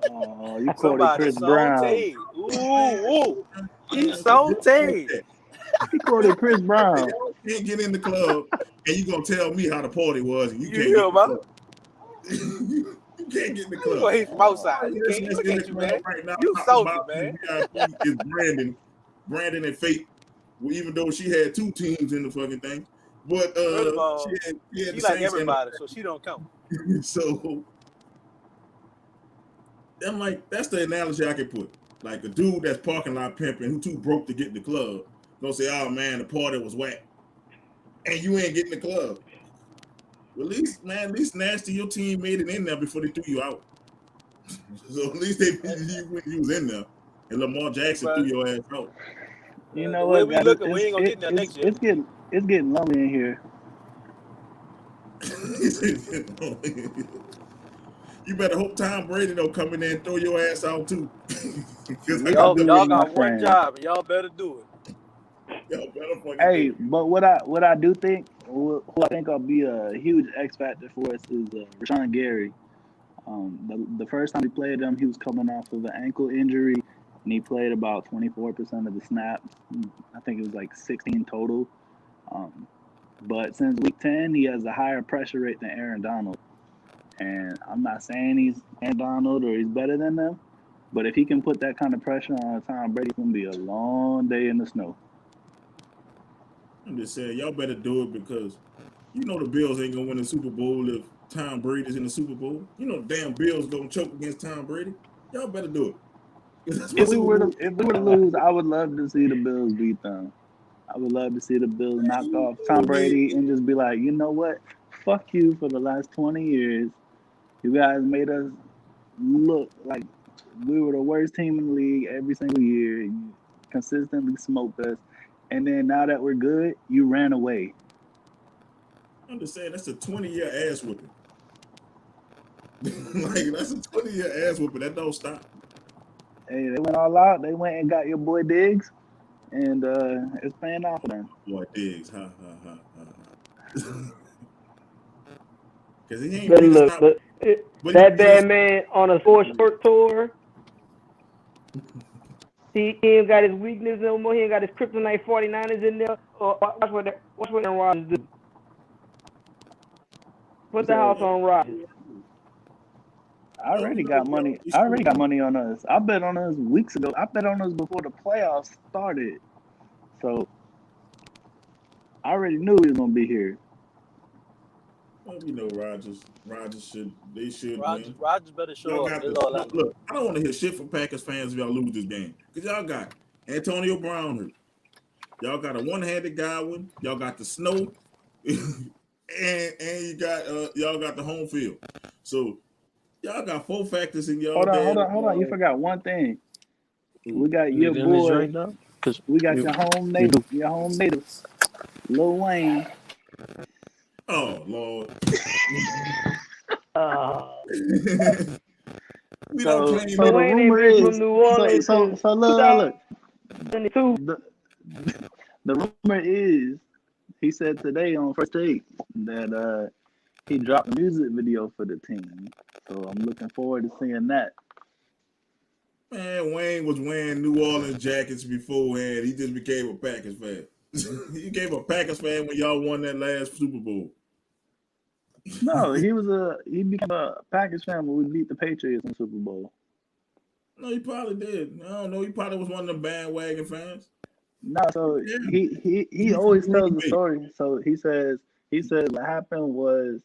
Oh, you quoted Chris Brown. Ooh, he's salty. He quoted Chris Brown. Y'all can't get in the club, and you gonna tell me how the party was, and you can't hear get in the him, club. You can't get in the club. Well, he's from outside. You That's can't look in at the you, club man. right now. You salty, man. VIP is Brandon and Fate. Well, even though she had two teams in the fucking thing, but First of all, she had she the like Saints everybody, so she don't count. So I'm like, that's the analogy I can put. Like a dude that's parking lot pimping who too broke to get in the club gonna say, "Oh man, the party was whack," and you ain't getting the club. Well, at least Nasty, your team made it in there before they threw you out. So at least they beat you when you was in there, and Lamar Jackson threw your ass out. You know the what, way we guys? looking, we ain't gonna get in there next year. It's getting lonely in here. You better hope Tom Brady don't come in there and throw your ass out too. Y'all got one job, and y'all better do it. Y'all better fucking Hey, do it. but what I do think, who I think will be a huge X factor for us is Rashawn Gary. The first time he played him, he was coming off of an ankle injury, and he played about 24% of the snaps. I think it was like 16 total. But since week 10, he has a higher pressure rate than Aaron Donald. And I'm not saying he's Aaron Donald or he's better than them, but if he can put that kind of pressure on Tom Brady, it's going to be a long day in the snow. I'm just saying, y'all better do it because you know the Bills ain't gonna win the Super Bowl if Tom Brady's in the Super Bowl. You know the damn Bills gonna choke against Tom Brady. Y'all better do it. If we were to lose, I would love to see the Bills beat them. I would love to see the Bills knock off Tom Brady and just be like, you know what? Fuck you for the last 20 years. You guys made us look like we were the worst team in the league every single year. You consistently smoked us. And then now that we're good, you ran away. I'm just saying that's a 20-year ass whooping. Like that's a 20-year ass whooping. That don't stop. Hey, they went all out. They went and got your boy Diggs, and it's paying off for them. Boy Diggs, ha ha ha ha. Because he ain't But really look, stop. that bad man on a short tour. He ain't got his weakness no more. He ain't got his kryptonite 49ers in there. Watch what Aaron Rodgers do. Put the house on Rodgers. I already got money. I already got money on us. I bet on us weeks ago. I bet on us before the playoffs started. So I already knew he was gonna be here. Well, you know, Rodgers should win. Rodgers better show up. Look, I don't want to hear shit from Packers fans if y'all lose this game. Because y'all got Antonio Brown hurt. Y'all got a one-handed Godwin. Y'all got the snow. and you got y'all got the home field. So y'all got 4 factors in y'all Hold damn. on. You forgot one thing. We got You your need in this boy. drink now? Cause We got you, your home native, Lil Wayne. Oh Lord. We don't So claim the it. Wayne ain't rumor been from is New Orleans so since look. 2022. The rumor is he said today on First Take that he dropped a music video for the team. So I'm looking forward to seeing that. Man, Wayne was wearing New Orleans jackets beforehand. He just became a Packers fan. He became a Packers fan when y'all won that last Super Bowl. No, he became a Packers fan when we beat the Patriots in the Super Bowl. No, he probably did. I don't know. He probably was one of the bandwagon fans. No, so Yeah. he He from always tells Green the Bay. story. So he says what happened was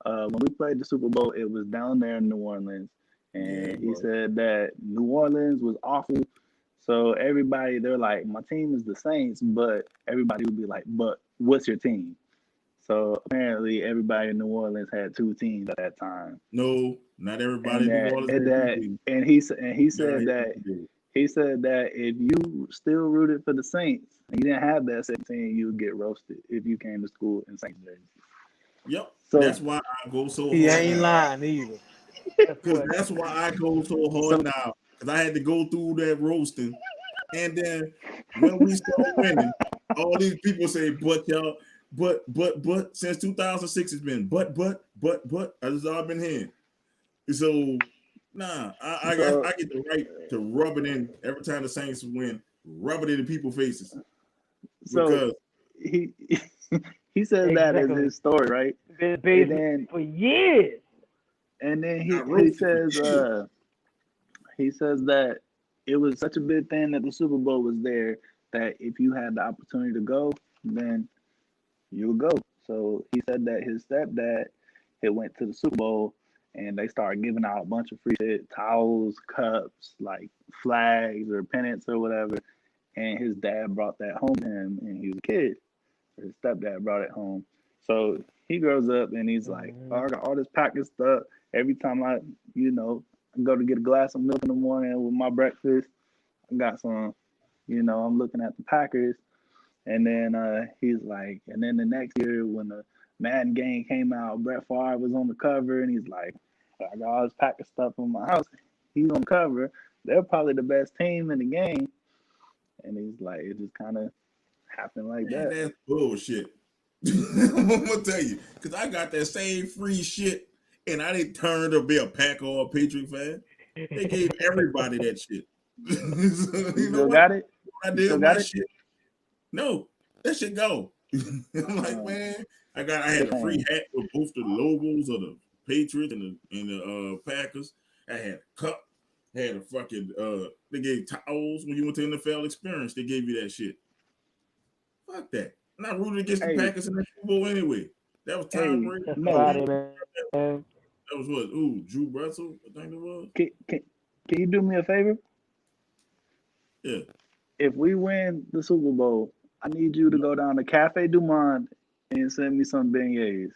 when we played the Super Bowl, it was down there in New Orleans, Yeah, and he bro. said that New Orleans was awful. So everybody, they're like, my team is the Saints, but everybody would be like, but what's your team? So apparently, everybody in New Orleans had 2 teams at that time, No, not everybody and in New that Orleans and had two that teams. and he Now said he that did. he said that if you still rooted for the Saints and you didn't have that 17, you would get roasted if you came to school in Saints jersey. Yep. So That's why I go so he hard ain't now. lying either. That's Because what. that's why I go so hard now. Because I had to go through that roasting. And then when we start winning, all these people say, but y'all, but, since 2006 it's been, but, that's all I've been hearing. So, nah, I so get the right to rub it in every time the Saints win, rub it in people's faces. so Because, he he says that as Exactly. his story, right? Been And based then for years. I roasted for years. he says that it was such a big thing that the Super Bowl was there that if you had the opportunity to go, then you would go. So he said that his stepdad had went to the Super Bowl and they started giving out a bunch of free shit, towels, cups, like flags or pennants or whatever. And his dad brought that home to him and he was a kid. His stepdad brought it home. So he grows up and he's like, oh, I got all this packing stuff. Every time I go to get a glass of milk in the morning with my breakfast, I got some, I'm looking at the Packers. And then he's like, and then the next year when the Madden game came out, Brett Favre was on the cover, and he's like, I got all this pack of stuff in my house. He's on the cover. They're probably the best team in the game. And he's like, it just kind of happened like Man, that. that's bullshit. I'm gonna tell you, because I got that same free shit, and I didn't turn to be a Packer or a Patriot fan. They gave everybody that shit. So, You you know still what? got it? I You did still with got my it? shit. No, that shit go. I'm like, Uh, man, I had just a free saying. hat with both the logos of the Patriots and the Packers. I had a cup, had a fucking they gave towels when you went to NFL experience, they gave you that shit. Fuck that. I'm not rooting against the Hey, Packers in the Super Bowl anyway. That was Tom hey, Brady. That's Oh, about Melly, it, man. that was what? Ooh, Drew Bledsoe, I think it was. can, can, can you do me a favor? Yeah. If we win the Super Bowl, I need you to go down to Cafe Du Monde and send me some beignets.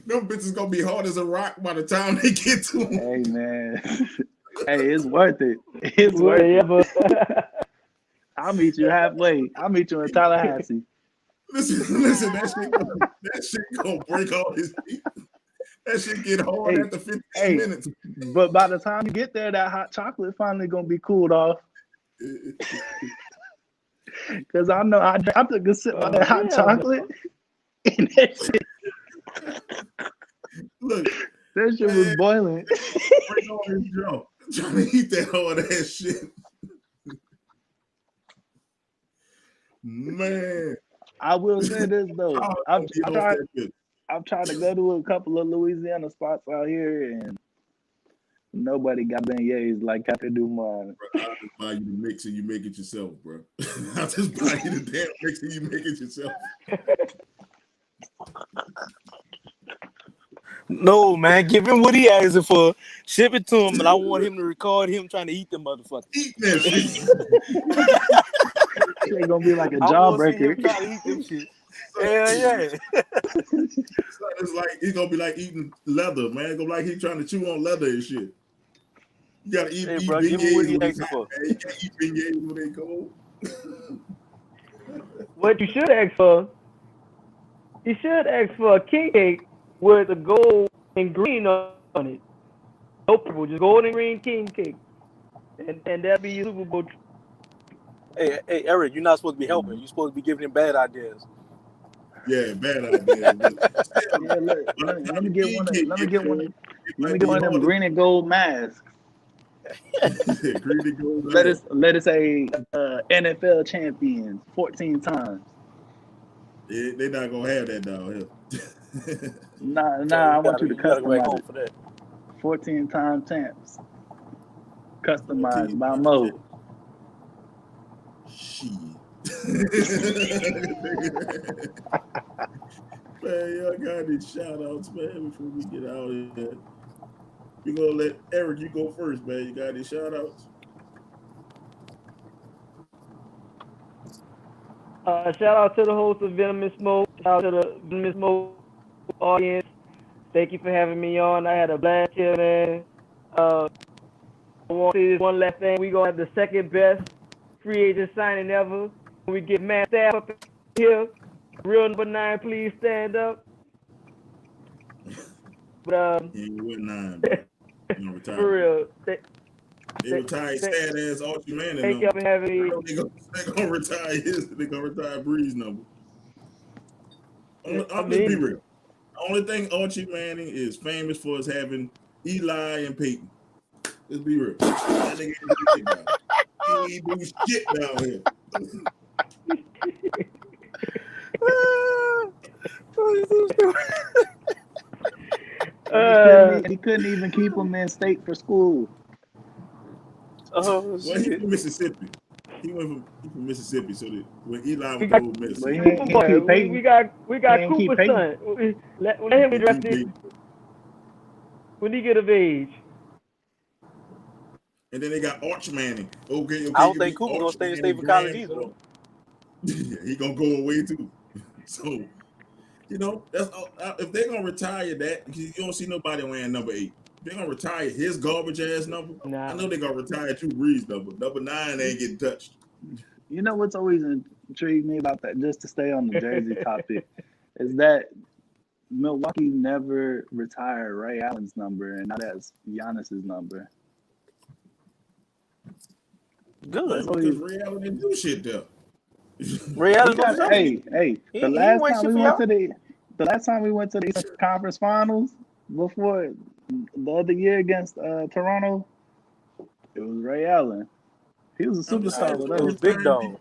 Them bitches gonna be hard as a rock by the time they get to them. Hey, man. Hey, it's worth it. It's worth it. Whatever. I'll meet you halfway. I'll meet you in Tallahassee. Listen, that shit gonna break all his teeth. That shit get hard Hey, after 15 hey, minutes. but by the time you get there, that hot chocolate finally gonna be cooled off. Cause I know I took a sip of that hot Hell no. chocolate, and that Look, shit was man, boiling. break all his jaw. Trying to eat that hard ass shit. Man, I will say this though, I'm I've gonna be off tried that bitch. I've tried to go to a couple of Louisiana spots out here, and nobody got beignets like Cafe Du Monde. Bro, I'll just buy you the mix and you make it yourself, bro. I'll just buy you the damn mix and you make it yourself. No, man, give him what he asking for. Ship it to him, and I want him to record him trying to eat the motherfucker. Eat that shit. shit gonna be like a I want to see him jawbreaker. try to eat them shit. Hell yeah. It's like he's gonna be like eating leather, man. It's gonna be like he's trying to chew on leather and shit. You gotta eat, Hey, eat bro, give him what he beignets when asking it's for. hot, man. You can't eat beignets when they cold. What you should ask for, you should ask for a king cake with the gold and green on it. No purple, just gold and green king cake. And that'll be your Super Bowl. Hey, Eric, you're not supposed to be helping. You're supposed to be giving him bad ideas. Yeah, bad idea. But still, Yeah, by the let time me the get king one. cake Let me get get there, one. it Let me might get be one of them harder. green and gold masks. Greedy goes Let us say NFL champions 14 times. They're not gonna have that down here. Nah, Yeah, I want you to you gotta go back customize home it. for that. 14-time champs, customized 14 by times Mo. Shit. Man, y'all got these shout outs, man, before we get out of here. We're gonna let Eric, you go first, man. You got any shout outs? Shout out to the host of Venom and Smoke. Shout out to the Venom and Smoke audience. Thank you for having me on. I had a blast here, man. I want to say this one last thing. We're going to have the second best free agent signing ever. When we get Matt Staff up here, real number 9, please stand up. But He ain't with 9, bro. He gonna retire. for real, They retired sad ass Archie Manning thank number. y'all for having me. They gonna retire his. They gonna retire Breeze number. I I'm just be mean, real. The only thing Archie Manning is famous for is having Eli and Peyton. Let's be real. That nigga ain't do shit down. He ain't do shit down here. He couldn't even keep them in state for school. Oh Well, he shit. from Mississippi. He from Mississippi, so that when Eli we went to got Ole Miss, But he he ain't, he ain't keep Peyton. we He got ain't keep Cooper's Peyton. son. Let him address keep this Peyton. when he get of age. And then they got Arch Manning. Okay, I don't you think be Cooper gonna Arch stay in Manning state for college either grandson. though. He gonna go away too. So that's if they're gonna retire that, you don't see nobody wearing number 8. If they're gonna retire his garbage ass number, Nah. I know they're gonna retire Drew Brees number. Number 9 ain't getting touched. You know what's always intrigued me about that, just to stay on the jersey topic, is that Milwaukee never retired Ray Allen's number, and now that's Giannis's number. Good. Because Ray Allen didn't do shit there. Ray Allen knows something. The He last went time shit we for went y'all. to the Eastern Conference Finals before the other year against Toronto, it was Ray Allen. He was a superstar with It us. was big dog.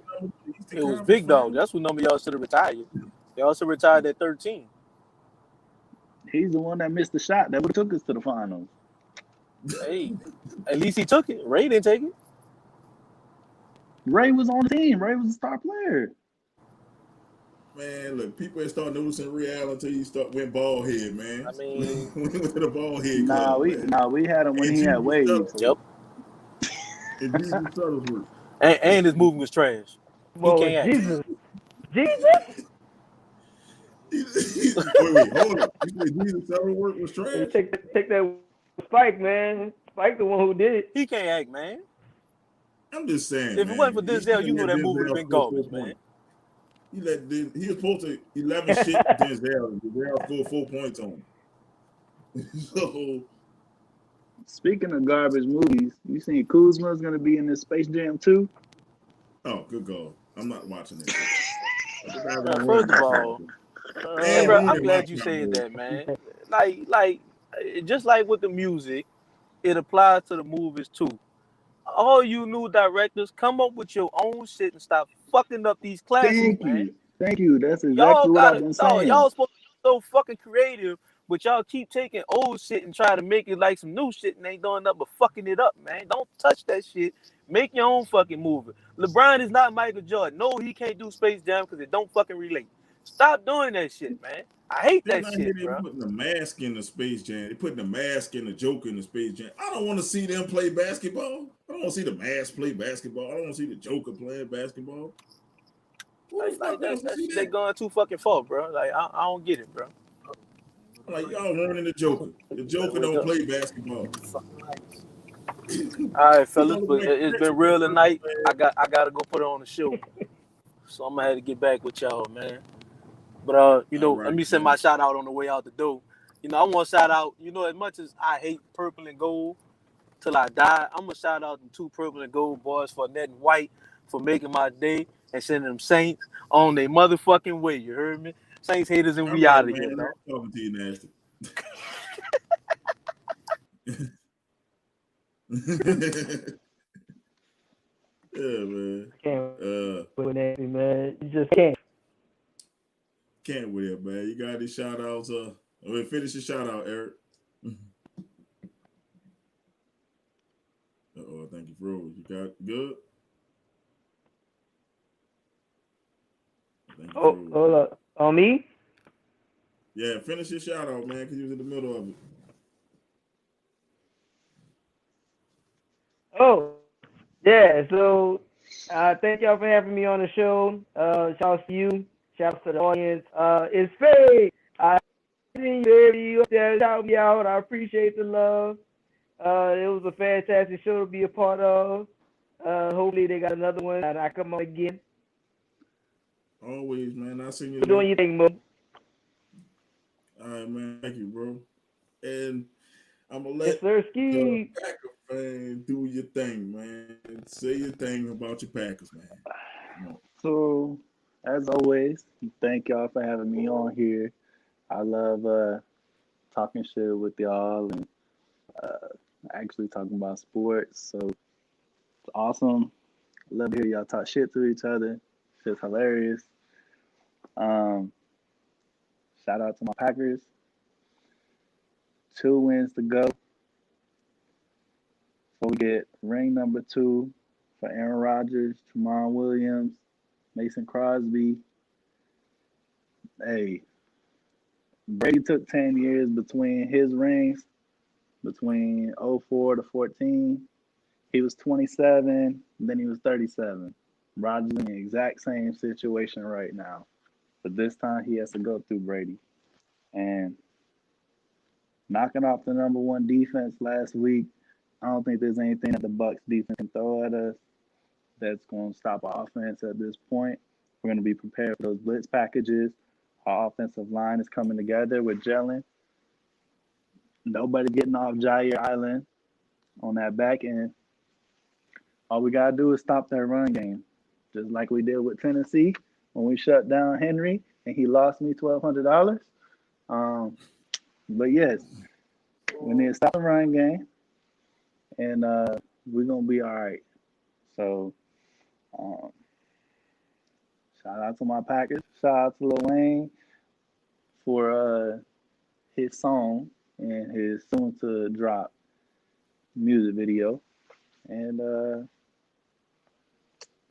It was big dog. That's what number y'all should have retired. Y'all should have retired at 13. He's the one that missed the shot that took us to the finals. Hey, at least he took it. Ray didn't take it. Ray was on the team. Ray was a star player. Man, look, people ain't start noticing Ray Allen until you went bald head, man. I mean, when he went to the bald head Nah, club, man. we had him when he had waves. Yep. And Jesus Shuttlesworth. And his movement was trash. He Whoa, can't act. Jesus. Wait, hold up. You said Jesus Shuttlesworth was trash? Take that Spike, man. Spike the one who did it. He can't act, man. I'm just saying, If man. it wasn't for Denzel, you know that movie would have been garbage, man. He was supposed to 11 shit Denzel. Denzel scored 4 points on him. So, Speaking of garbage movies, you seen Kuzma's gonna be in this Space Jam 2? oh, good God. I'm not watching this. First of all, bro, I'm glad you said that, man. Like, just like with the music, it applies to the movies too. All you new directors, come up with your own shit and stop fucking up these classics, man. Thank you. That's Y'all exactly what I've gotta, been saying. y'all supposed to be so fucking creative, but y'all keep taking old shit and try to make it like some new shit and ain't doing nothing but fucking it up, man. Don't touch that shit. Make your own fucking movie. LeBron is not Michael Jordan. No, he can't do Space Jam because it don't fucking relate. Stop doing that shit, man. I hate that shit, bro. They're putting the mask in the Space Jam. They're putting the mask and the Joker in the Space Jam. I don't want to see them play basketball. I don't want to see the mask play basketball. I don't want to see the Joker playing basketball. Who the fuck wants to That's see they that? going too fucking far, bro. Like I don't get it, bro. Like y'all running the Joker. The Like, Joker wake don't up. play basketball. All right, He fellas, don't but like it's been Mexican, real bro, tonight. man. I gotta go put on the show, so I'm gonna have to get back with y'all, man. But All right, let me send my man. shout out on the way out the door. I want to shout out. As much as I hate purple and gold till I die, I'm gonna shout out the two purple and gold boys for netting white for making my day and sending them Saints on their motherfucking way. You heard me? Saints haters and All we right, out of here, man. man. I'm talking to you, nasty. Yeah, man. Can't Uh, with that, man. You just can't. can't with it, man. You got any shout outs? Finish your shout out, Eric. I think you froze. You got good? I think you Oh, froze, hold man. up. On me? Yeah, finish your shout out, man, because you was in the middle of it. Oh, yeah. So, thank y'all for having me on the show. Shout out to you. Shout out to the audience. It's Faye. I see you, baby. You up there shout me out. I appreciate the love. It was a fantastic show to be a part of. Hopefully they got another one and I come on again. Always, man. I seen your You're doing link. your thing, Mo. All right, man. Thank you, bro. And I'm gonna Yes, let sir. the Ski. Packer fan do your thing, man. Say your thing about your Packers, man. Come on. So, as always, thank y'all for having me on here. I love talking shit with y'all and uh, actually talking about sports. So, it's awesome. Love to hear y'all talk shit to each other. Shit's hilarious. Um, Shout out to my Packers. 2 wins to go. So we get ring number 2 for Aaron Rodgers, Jamal Williams, Mason Crosby. Hey, Brady took 10 years between his rings, between '04 to 14. He was 27, then he was 37. Rodgers in the exact same situation right now. But this time he has to go through Brady. And knocking off the number 1 defense last week, I don't think there's anything that the Bucks defense can throw at us that's going to stop our offense at this point. We're going to be prepared for those blitz packages. Our offensive line is coming together with gelling. Nobody getting off Jair Island on that back end. All we got to do is stop that run game, just like we did with Tennessee when we shut down Henry and he lost me $1,200. But yes, we need to stop the run game, and we're going to be all right. So, um, shout out to my Packers. Shout out to Lil Wayne for his song and his soon to drop music video. And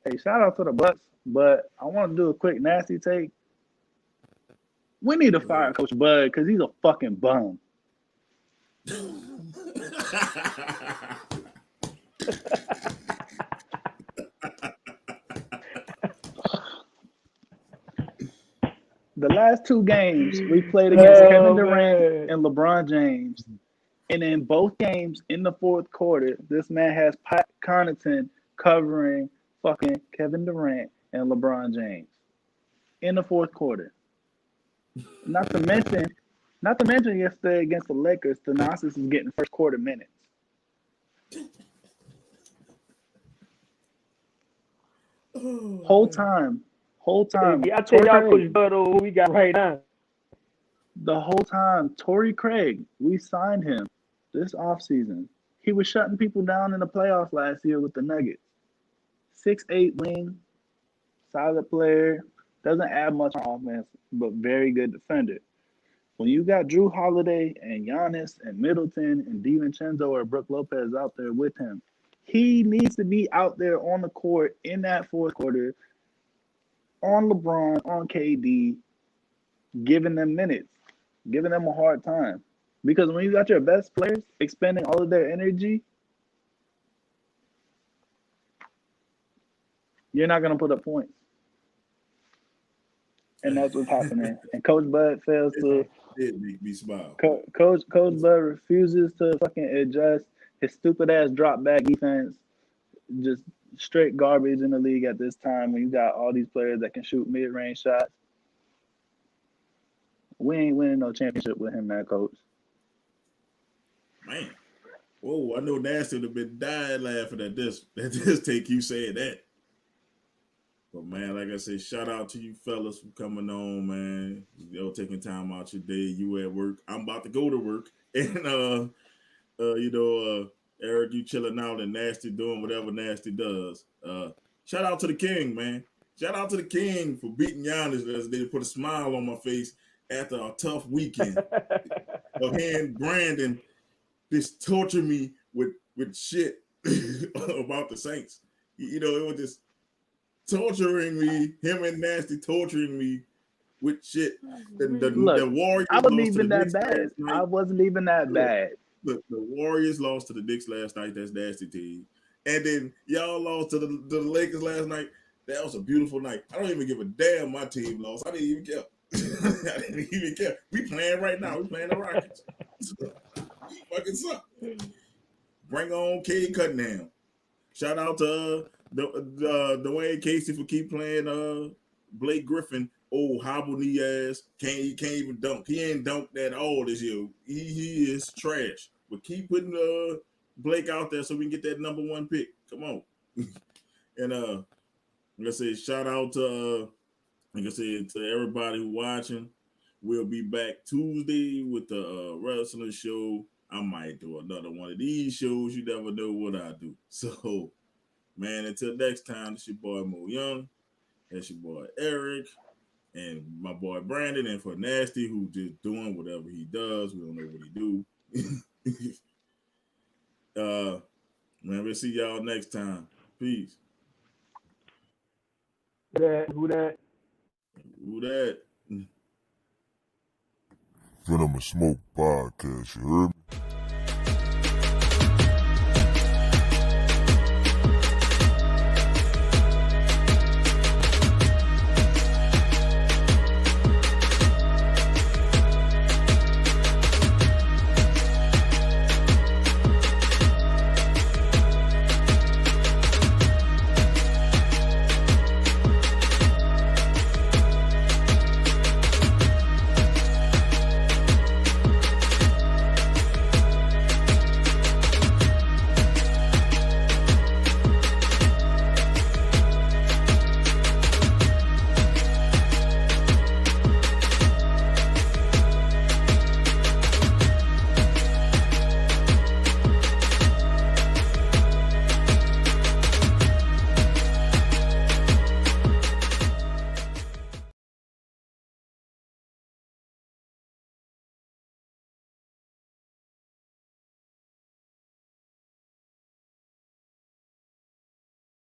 hey, shout out to the Bucks. But I want to do a quick nasty take. We need to Go fire ahead. Coach Bud because he's a fucking bum. The last 2 games we played against Kevin Oh, Durant man. and LeBron James. And in both games in the fourth quarter, this man has Pat Connaughton covering fucking Kevin Durant and LeBron James in the fourth quarter. Not to mention, yesterday against the Lakers, Thanasis is getting first quarter minutes. Oh Whole man. time, I tell Torrey y'all, Craig. Coach Bud, who we got right now. The whole time, Torrey Craig, we signed him this offseason. He was shutting people down in the playoffs last year with the Nuggets. 6'8" wing, solid player, doesn't add much on offense, but very good defender. When you got Drew Holiday and Giannis and Middleton and DiVincenzo or Brook Lopez out there with him, he needs to be out there on the court in that fourth quarter on LeBron, on KD, giving them minutes, giving them a hard time. Because when you got your best players expending all of their energy, you're not going to put up points. and that's what's happening. And Coach Bud fails to. Did make me smile. Coach Bud refuses to fucking adjust. His stupid ass drop back defense, just straight garbage in the league at this time. When you got all these players that can shoot mid range shots, we ain't winning no championship with him, that coach. Man. Whoa, I know Nasty would have been dying laughing at this. That just take you saying that. But man, like I said, shout out to you fellas for coming on, man. Taking time out your day. You at work. I'm about to go to work. And Eric, you chilling out and Nasty doing whatever Nasty does. Shout out to the King, man. Shout out to the King for beating Giannis as they put a smile on my face after a tough weekend. And Brandon just torture me with shit about the Saints. It was just torturing me, him and Nasty torturing me with shit. The Warriors I wasn't lost even to the that Knicks bad. last night. I wasn't even that bad. The Warriors lost to the Knicks last night. That's Nasty team. And then y'all lost to the Lakers last night. That was a beautiful night. I don't even give a damn my team lost. I didn't even care. I didn't even care. We playing right now. We playing the Rockets. We fucking suck. Bring on Cade Cunningham. Shout out to Dwayne Casey for keep playing Blake Griffin. Oh, hobble knee ass. Can't even dunk. He ain't dunked at all this year. He is trash. But keep putting Blake out there so we can get that number 1 pick. Come on. And like I said, shout out to like I said, to everybody who watching. We'll be back Tuesday with the wrestling show. I might do another one of these shows. You never know what I do. So, man, until next time, it's your boy Mo Young. That's your boy Eric. And my boy Brandon. And for Nasty, who just doing whatever he does. We don't know what he do. Man, we'll see y'all next time. Peace. Who that? Venom and Smoke podcast, you heard me?